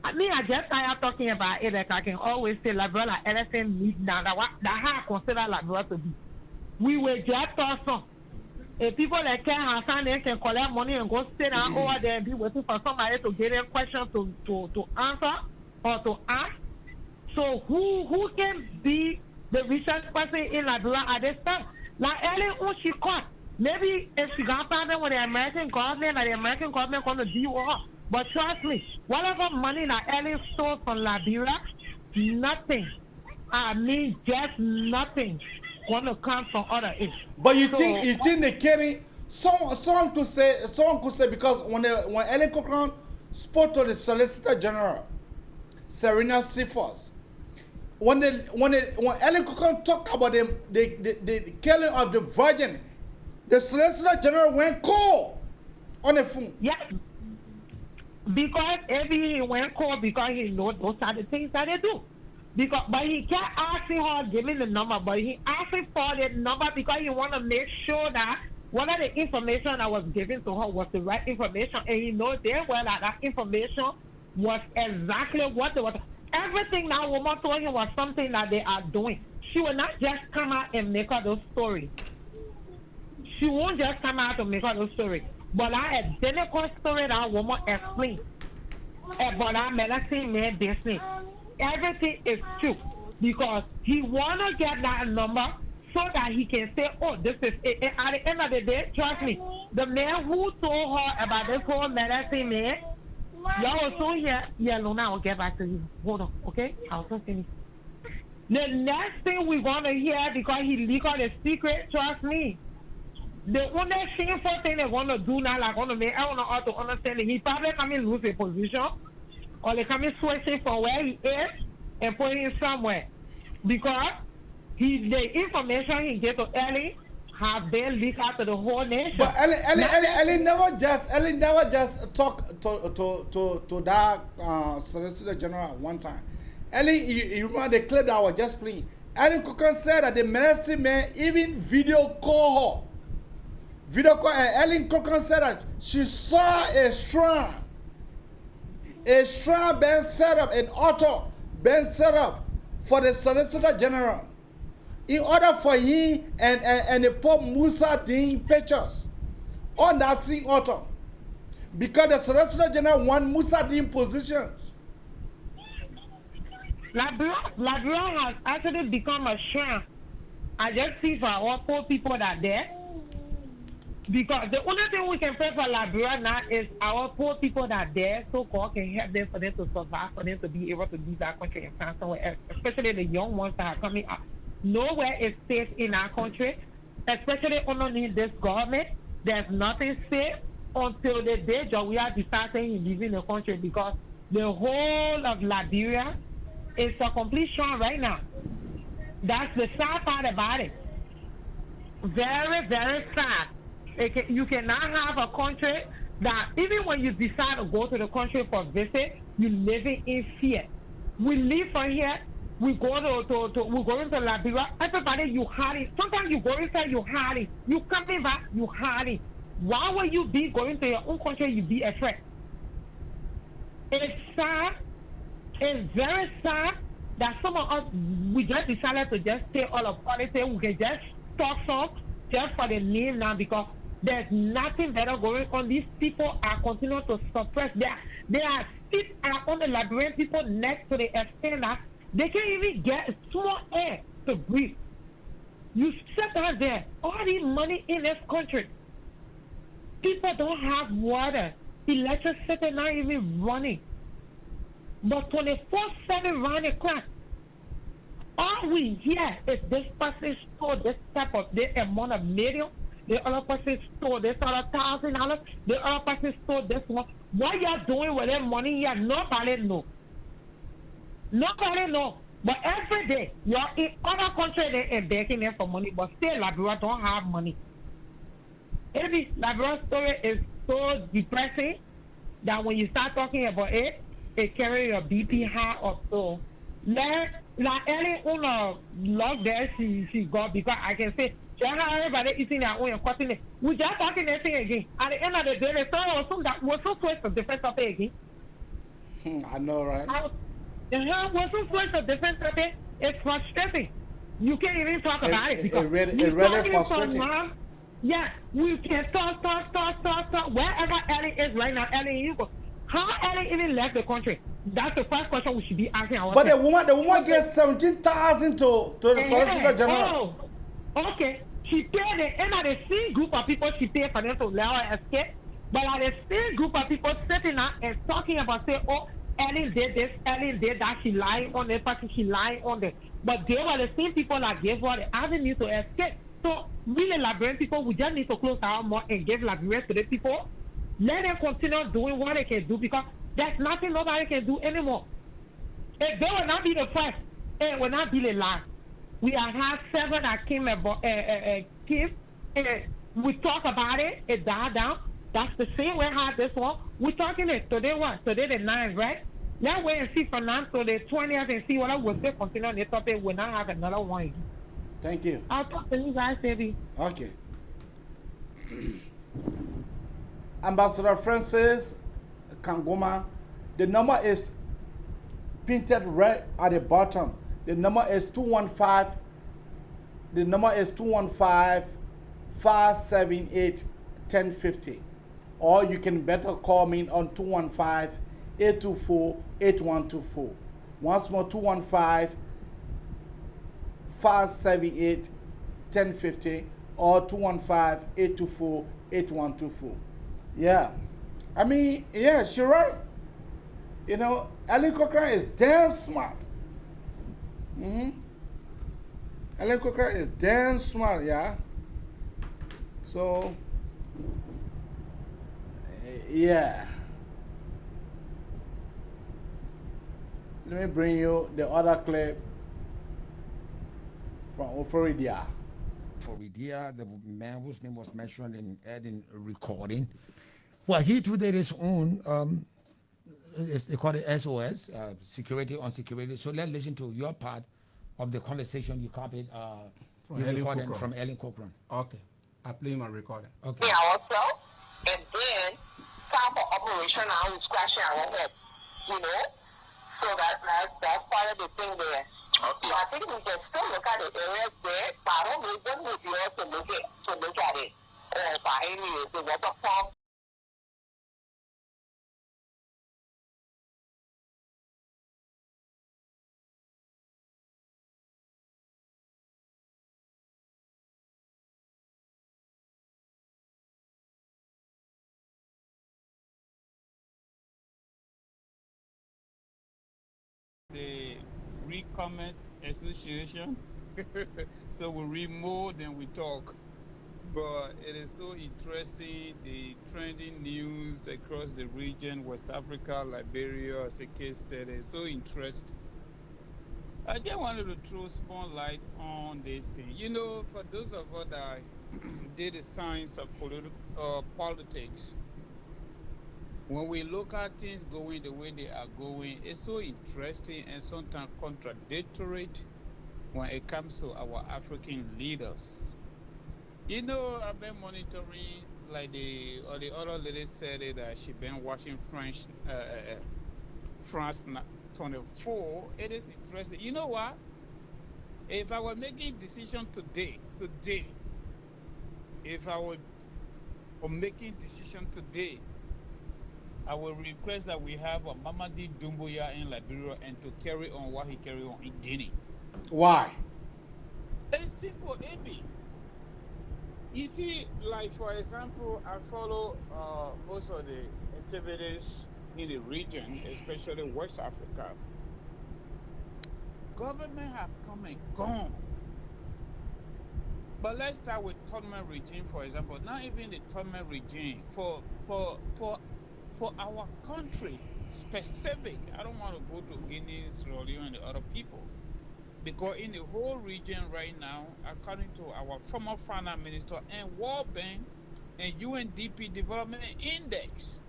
I mean, I just tired talking about it. Like I can always say Liberia like elephant meat now. That how I consider Liberia to be. We were just awesome. If people like Ken Hassan, they can collect money and go sit down over there and be waiting for somebody to get them questions to answer or to ask. So who can be the richest person in Liberia at this time? Like Ellen, who she caught. Maybe if she got partnered with the American government, and the American government going to deal with her. But trust me, whatever money that Ellen stole from Liberia, nothing. I mean, just nothing going to come from other issues. But you think they carry someone could say because when Ellen Cochran spoke to the Solicitor General, Serena Cephas, when Ellen Cochran talked about the killing of the virgin, the Solicitor General went cold on the phone. Yeah. Because he went cold because he knows those are the things that they do. But he kept asking her, giving the number, but he asking for the number because he want to make sure that one of the information that was given to her was the right information, and he knows damn well that information was exactly what they were. Everything that woman told him was something that they are doing. She will not just come out and make up those stories. She won't just come out and make up those stories. But that identical story that woman explained about that medicine man business, everything is true because he want to get that number so that he can say, oh, this is it. And at the end of the day, trust me, the man who told her about this whole medicine man, y'all also here. Yeah, Luna, I'll get back to you. Hold on, okay? I'll just finish. The next thing we're going to hear, because he leaked out the secret, trust me, the only shameful thing they're going to do now, like, I don't know how to understand it. He probably come and lose a position, or they come and switch him from where he is and put him somewhere. Because the information he gave to Ellie have been leaked out to the whole nation. But Ellie never just talked to that Solicitor General at one time. Ellie, you remember the clip that I was just playing? Ellie Cochran said that the medicine man even video call her. And Ellie Cochran said that she saw a shrine being set up, an altar being set up for the Solicitor General, in order for him and the Pope Musa Dean pictures on that same altar. Because the Solicitor General want Musa Dean positions. Liberia has actually become a shrine. I just see for all poor people that are there. Because the only thing we can pray for Liberia now is our poor people that are there, so God can help them for them to survive, for them to be able to leave our country and find somewhere else, especially the young ones that are coming up. Nowhere is safe in our country, especially underneath this government. There's nothing safe until the day that we are deciding to leave in the country, because the whole of Liberia is a complete sham right now. That's the sad part about it. Very, very sad. You cannot have a country that even when you decide to go to the country for a visit, you're living in fear. We leave from here, we go into Liberia. Everybody, you hiding. Sometimes you go inside, you hiding. You coming back, you hiding. Why would you be going to your own country? You be afraid. It's sad. It's very sad that some of us, we just decided to just stay all of politics. We can just talk some just for the name now because there's nothing better going on. These people are continuing to suppress. They are sit on the Liberian people next to the extent that they can't even get small air to breathe. You sit out there, all the money in this country. People don't have water. Electricity not even running. But 24/7 round the clock. All we hear is this person stole this type of this amount of million. The other person stole this other $1,000. The other person stole this one. What you're doing with that money here, nobody know. Nobody know. But every day, you're in other country they are begging them for money, but still Liberia don't have money. Every Liberia story is so depressing that when you start talking about it, it carries your BP high up. So, like any log there she got because I can say, everybody eating their own and cutting it. We just talking that thing again. At the end of the day, the story was that was so switched to different topic again. I know, right? Was so switched to different topic. It's frustrating. You can't even talk about it because it really frustrating. Yeah, we can talk. Wherever Ellie is right now, Ellie, you go. How Ellie even left the country? That's the first question we should be asking ourselves. But the woman gets 17,000 to the Solicitor General. Oh, okay. She paid the end of the same group of people she paid for them to let her escape. But like the same group of people sitting out and talking about say, oh, Ellen did this, Ellen did that, she lied on that person, she lied on that. But they were the same people that gave her the avenue to escape. So really Liberian people, we just need to close our mouth and give Liberia to the people. Let them continue doing what they can do because there's nothing nobody can do anymore. If they will not be the first, it will not be the last. We have had 7 that came and we talk about it, it died down. That's the same way I had this one. We're talking it today what? Today the 9th, right? Let's wait and see from now to the 20th and see what I will still continue on the topic. We'll not have another one. Thank you. I'll talk to you guys, baby. Okay. Ambassador Francis Kangoma, the number is painted red at the bottom. The number is 215. The number is 215-578-1050. Or you can better call me on 215-824-8124. Once more, 215-578-1050 or 215-824-8124. Yeah. I mean, yeah, she's right. You know, Ellen Cochran is damn smart. Ellen Cochran is damn smart, yeah. So, yeah. Let me bring you the other clip from Oforidia. Oforidia, the man whose name was mentioned in Eden recording. Well, he too did his own, they call it SOS, security on security. So let's listen to your part of the conversation you copied from Ellen Cochran. Okay. I play my recording. Okay. Ourselves, and then time for operation now we're scratching our head, you know? So that's part of the thing there. Okay. So I think we can still look at the areas there, but I don't know when we'll be able to look at it. Or by any the water pump. The Recomment Association. So we read more than we talk. But it is so interesting, the trending news across the region, West Africa, Liberia, as a case study, so interesting. I just wanted to throw spotlight on this thing. You know, for those of us that did the science of politics, when we look at things going the way they are going, it's so interesting and sometimes contradictory when it comes to our African leaders. You know, I've been monitoring, like the other lady said it, that she been watching France 24. It is interesting. You know what? If I were making decision today, if I were making decision today, I will request that we have a Mamadi Doumbouya in Liberia and to carry on what he carried on in Guinea. Why? It's simple, AB. You see, like for example, I follow most of the activities in the region, especially West Africa. Government have come and gone. But let's start with tournament regime, for example. Not even the tournament regime for our country specific. I don't want to go to Guinea, Sierra Leone, and the other people. Because in the whole region right now, according to our former finance minister and World Bank and UNDP Development Index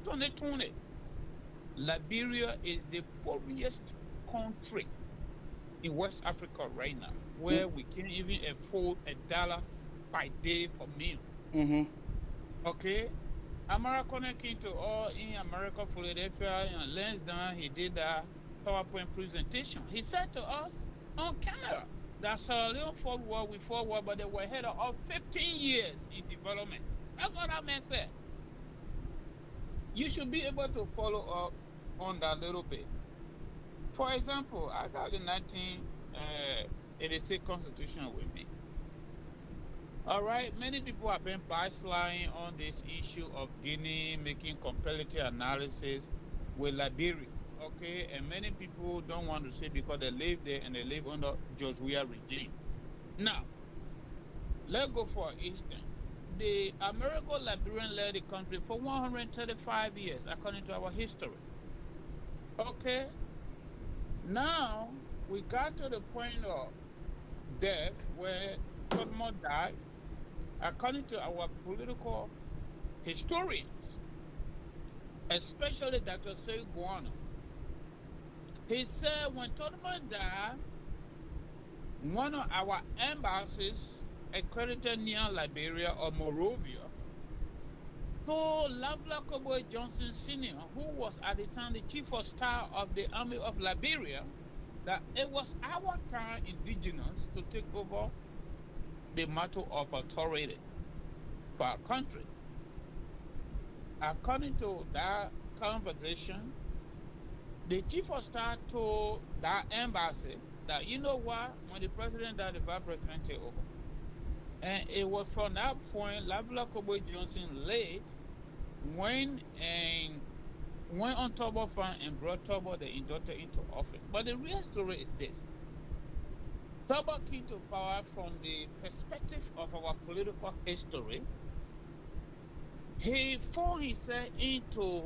2020, Liberia is the poorest country in West Africa right now, where we can't even afford $1 per day for meal. Okay? American came to all in America, Philadelphia, and Lansdowne, he did a PowerPoint presentation. He said to us on camera that Sierra Leone fought war, we fought war, but they were ahead of 15 years in development. That's what that man said. You should be able to follow up on that little bit. For example, I got the 1986 Constitution with me. All right, many people have been backsliding on this issue of Guinea, making comparative analysis with Liberia. Okay, and many people don't want to say because they live there and they live under George Weah regime. Now, let's go for instance. The American Liberian led the country for 135 years, according to our history. Okay, now we got to the point of death where Solomon died. According to our political historians, especially Dr. Sey Guano, he said when Solomon died, one of our embassies accredited near Liberia or Monrovia told Lavla Koboy Johnson Sr., who was at the time the chief of staff of the Army of Liberia, that it was our time, indigenous, to take over the matter of authority for our country. According to that conversation, the chief of staff told that embassy that, you know what, when the president died, the vice president take over. And it was from that point, Lavla Koboy Johnson late went on Turbo Farm and brought Turbo the inductor into office. But the real story is this. Turbo came to power from the perspective of our political history. He formed himself into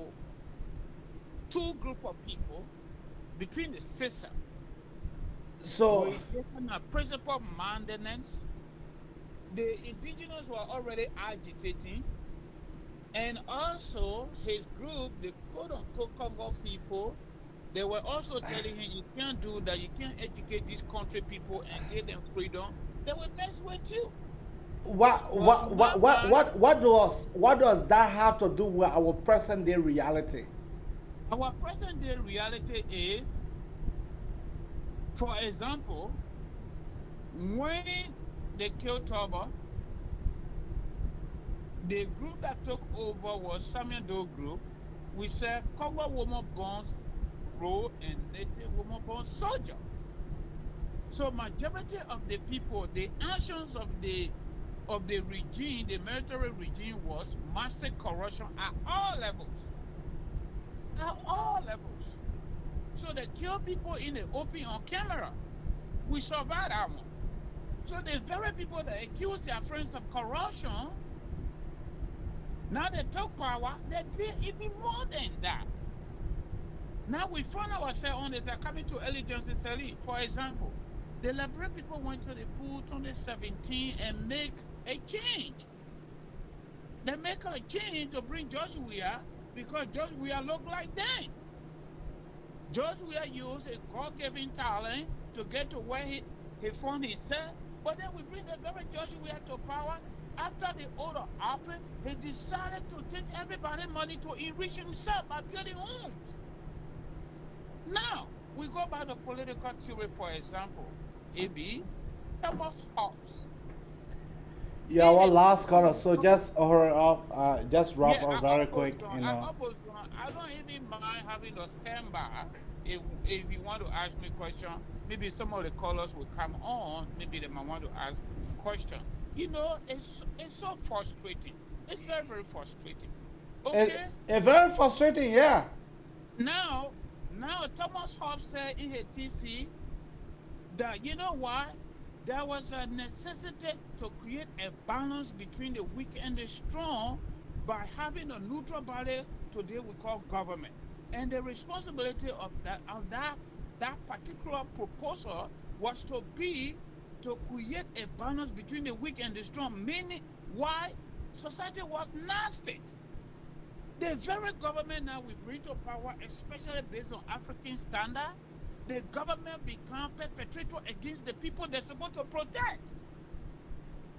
two groups of people between the system. So, with different principal mandaments. The indigenous were already agitating, and also his group, the quote-unquote Congo people, they were also telling him, you can't do that, you can't educate these country people and give them freedom. They will mess with you. what does that have to do with our present day reality? Our present day reality is, for example, when they killed Toba, the group that took over was Samuel Doe Group. We said Congo woman born role and native woman born soldier. So majority of the people, the actions of the regime, the military regime, was massive corruption at all levels. At all levels. So they kill people in the open on camera. We survived that one. So the very people that accuse their friends of corruption, now they took power, they did even more than that. Now we find ourselves on this, coming to Early Johnson Sally. For example, the Liberian people went to the pool 2017 and make a change. They make a change to bring George Weah because George Weah look like them. George Weah used a God-given talent to get to where he found himself, but then we bring the very George Weah to power. After the order office, he decided to take everybody's money to enrich himself by building homes. Now, we go by the political theory, for example. AB, Thomas Hobbes. Yeah, our last caller. So just hurry up. Just wrap up very quick. I don't even mind having a standby. If you want to ask me a question, maybe some of the callers will come on. Maybe they might want to ask question. It's so frustrating. It's very, very frustrating. Okay. It's very frustrating. Yeah. Now Thomas Hobbes said in his TC that you know why there was a necessity to create a balance between the weak and the strong by having a neutral body today we call government. And the responsibility of that particular proposal was to create a balance between the weak and the strong, meaning why society was non-state. The very government now we bring to power, especially based on African standard, the government become perpetrator against the people they're supposed to protect.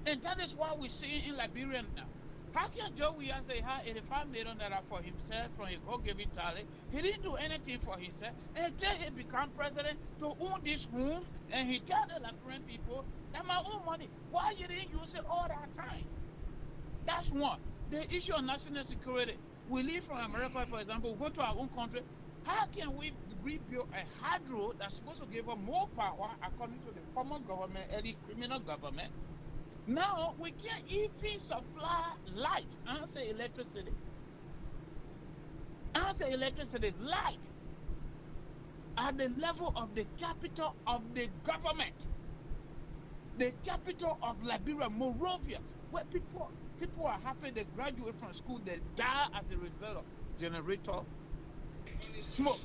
And that is why we see in Liberia now. How can Joe Weah say how $85 million for himself from his God-given talent? He didn't do anything for himself until he became president to own these homes, and he tell the Liberian people, that's my own money. Why you didn't use it all that time? That's one. The issue of national security. We leave from America, for example, we go to our own country. How can we rebuild a hydro that's supposed to give us more power according to the former government, early criminal government? Now we can't even supply light. I don't say electricity. Light at the level of the capital of the government. The capital of Liberia, Monrovia, where people are happy they graduate from school, they die as a result of generator smoke.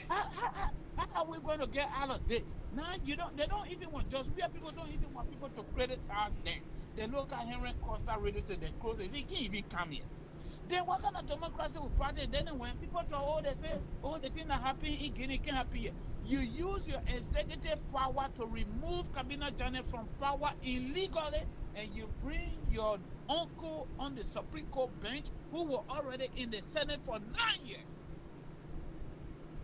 How are we going to get out of this? Now they don't even want just people don't even want people to criticize them. They look at Henry Costa radio say they close it. He can't even come here. Then what kind of democracy will practice? Then when people talk, they say, the thing that happened in Guinea can't happen here. You use your executive power to remove Cabinet Janet from power illegally, and you bring your uncle on the Supreme Court bench who were already in the Senate for 9 years.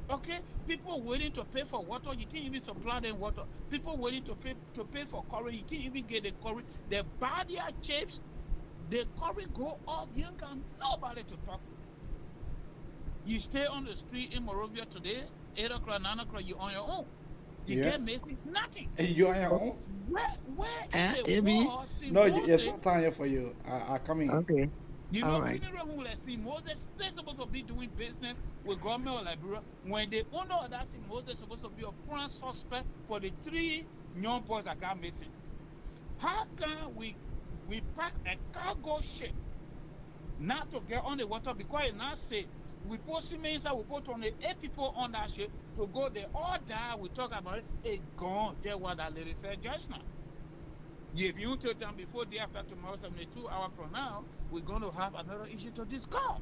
Okay, people waiting to pay for water, you can't even supply them water. People waiting to pay for curry, you can't even get the curry. They buy their chips, the curry go off, you ain't got nobody to talk to. You stay on the street in Monrovia today, 8 o'clock, 9 o'clock, you're on your own. You get missing nothing. You're on your own? Where is the war? No, it's not time here for you. I come in. Okay. You know, funeral home like Moses, they're supposed to be doing business with government of Liberia. When the owner of that Moses is supposed to be a prime suspect for the 3 young boys that got missing. How can we pack a cargo ship not to get on the water because it's not safe? We put cement inside, we put only 8 people on that ship to go, they all die. We talk about it, it's gone. That's what that lady said just now. If you tell them before day after tomorrow, 72 hours from now, we're going to have another issue to discuss.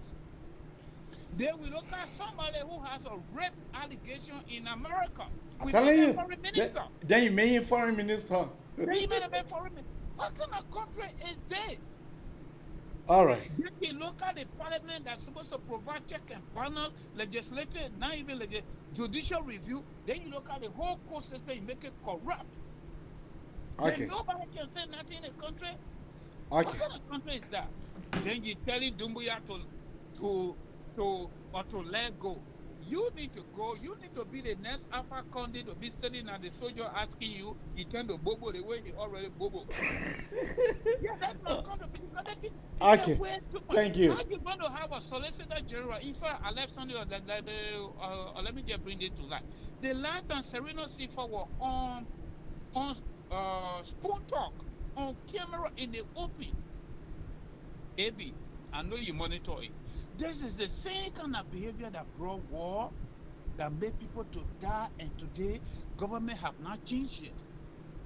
Then we look at somebody who has a rape allegation in America. I'm telling you. Foreign minister. Then you made foreign minister. Then you made a foreign minister. What kind of country is this? All right. Then you look at the parliament that's supposed to provide check and balance, legislative, not even judicial review. Then you look at the whole court system, you make it corrupt. Okay. Then nobody can say nothing in the country. Okay. What kind of country is that? Then you telling Dumbuya to let go. You need to go. You need to be the next Alpha Conde to be sitting at the soldier asking you. He turned to Bobo the way he already Bobo. Yeah, that's not going to be. Okay. Thank you. How you going to have a solicitor general? In fact, I left Sunday. Let me just bring this to life. The last time Serena Sifa were on Spoon Talk on camera in the open. AB, I know you monitor it. This is the same kind of behavior that brought war, that made people to die, and today government have not changed it.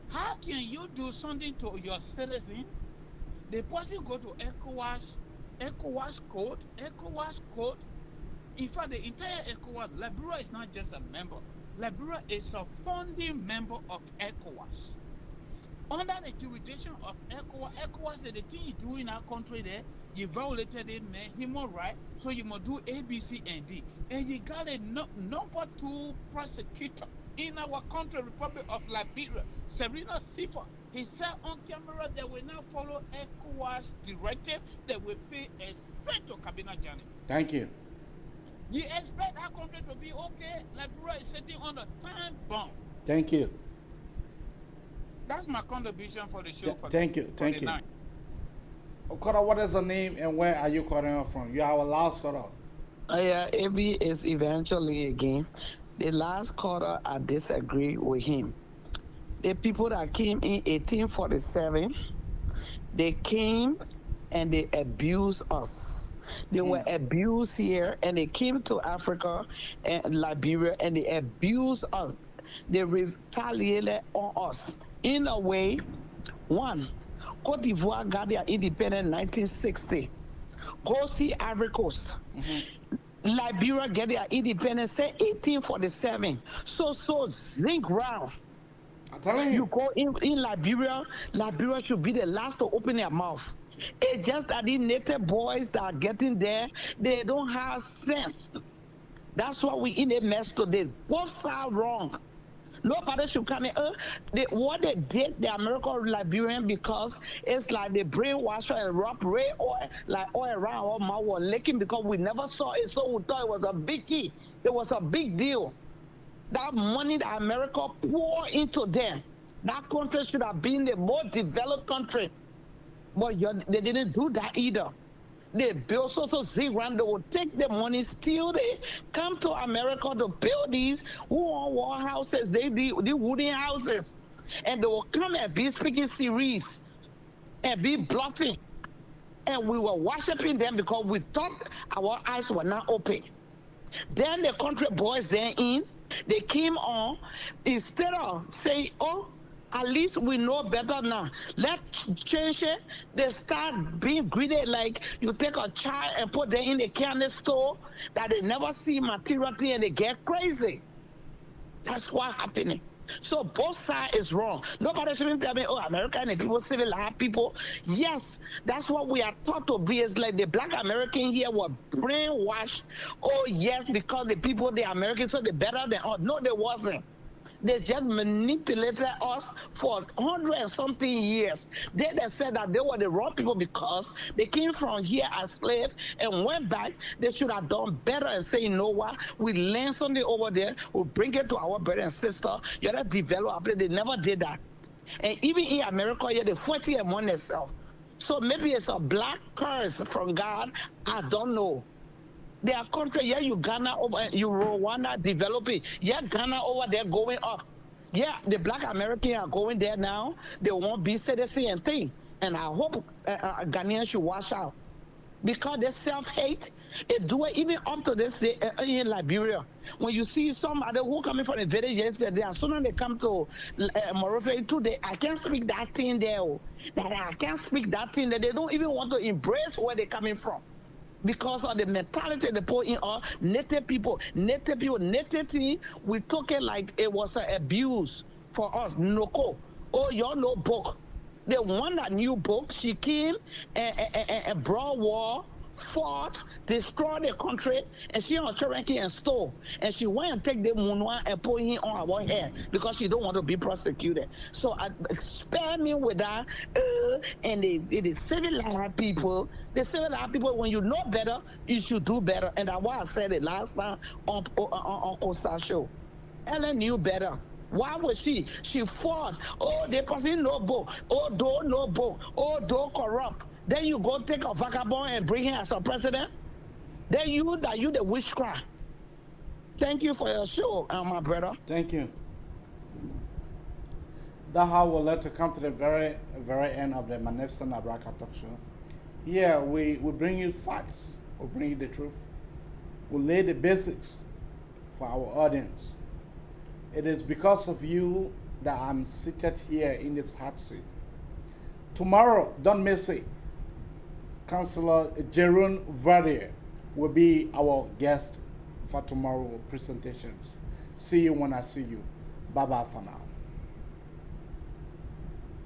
How can you do something to your citizen? The person go to ECOWAS code. In fact, the entire ECOWAS, Liberia is not just a member. Liberia is a founding member of ECOWAS. under the jurisdiction of ECOWAS. ECOWAS said the thing you do in our country there, you violated it, human right, so you must do A, B, C, and D. And you got a number 2 prosecutor in our country, Republic of Liberia, Serena Sifa. He said on camera they will now follow ECOWAS directive, they will pay a cent to Kabina Johnny. Thank you. You expect our country to be okay? Liberia is sitting on a time bomb. Thank you. That's my contribution for the show. Thank you. Thank you. Okora, what is the name and where are you calling us from? You are our last caller. Yeah, AB is eventually again. The last caller, I disagree with him. The people that came in 1847, they came and they abused us. They were abused here and they came to Africa and Liberia and they abused us. They retaliated on us. In a way, one, Cote d'Ivoire got their independence in 1960. Go see Ivory Coast. Liberia get their independence in 1847. So zinc round. I'm telling you. You go in Liberia, Liberia should be the last to open their mouth. It's just that these native boys that are getting there, they don't have sense. That's why we in a mess today. Both sides wrong. Nobody should come in. What they did, the American Liberian, because it's like they brainwash and rub red oil, like oil around our mouth was licking because we never saw it, so we thought it was a biggie. It was a big deal. That money that America poured into them, that country should have been the more developed country. But they didn't do that either. They built so zero, they will take the money, steal it, come to America to build these wall houses, the wooden houses. And they will come and be speaking series and be bluffing. And we were worshiping them because we thought our eyes were not open. Then the country boys they came on, instead of saying, oh, at least we know better now. Let's change it. They start being greedy, like you take a child and put them in the candy store that they never see material thing and they get crazy. That's what happening. So both sides is wrong. Nobody shouldn't tell me, oh, American and people civilize people. Yes, that's what we are taught to be. It's like the black American here were brainwashed. Oh, yes, because the people, the Americans, so they better than us. No, they wasn't. They just manipulated us for 100 and something years. They said that they were the wrong people because they came from here as slaves and went back. They should have done better and say, you know what? We learn something over there. We bring it to our brother and sister. You gotta develop. They never did that. And even in America, yeah, they 40 and one themselves. So maybe it's a black curse from God. I don't know. Their country, yeah, Uganda over, you Rwanda developing. Yeah, Ghana over there going up. Yeah, the black Americans are going there now. They won't be citizen and thing. And I hope Ghanaians should watch out. Because they self-hate, they do it even up to this day in Liberia. When you see somebody who coming from the village yesterday, as soon as they come to Monrovia today, I can't speak that thing there. That I can't speak that thing there. They don't even want to embrace where they're coming from. Because of the mentality they put in our native people, native thing, we took it like it was an abuse for us. No, oh, y'all know book. The one that knew book, she came and brought war, fought, destroyed the country, and she on Cherokee and stole. And she went and take the munwa and put him on our head because she don't want to be prosecuted. So spare me with that. And the civilized people, when you know better, you should do better. And that's why I said it last time on Costa Show. Ellen knew better. Why was she? She fought. Oh, the person no book. Oh, do no book. Oh, do corrupt. Then you go take a vagabond and bring him as a president. Then you the witchcraft. Thank you for your show, my brother. Thank you. That's how we'll let to come to the very end of the magnificent Abraka talk show. Yeah, we bring you facts. We'll bring you the truth. We'll lay the basics for our audience. It is because of you that I'm seated here in this hot seat. Tomorrow, don't miss it. Councillor Jeroen Verdier will be our guest for tomorrow presentations. See you when I see you. Bye-bye for now.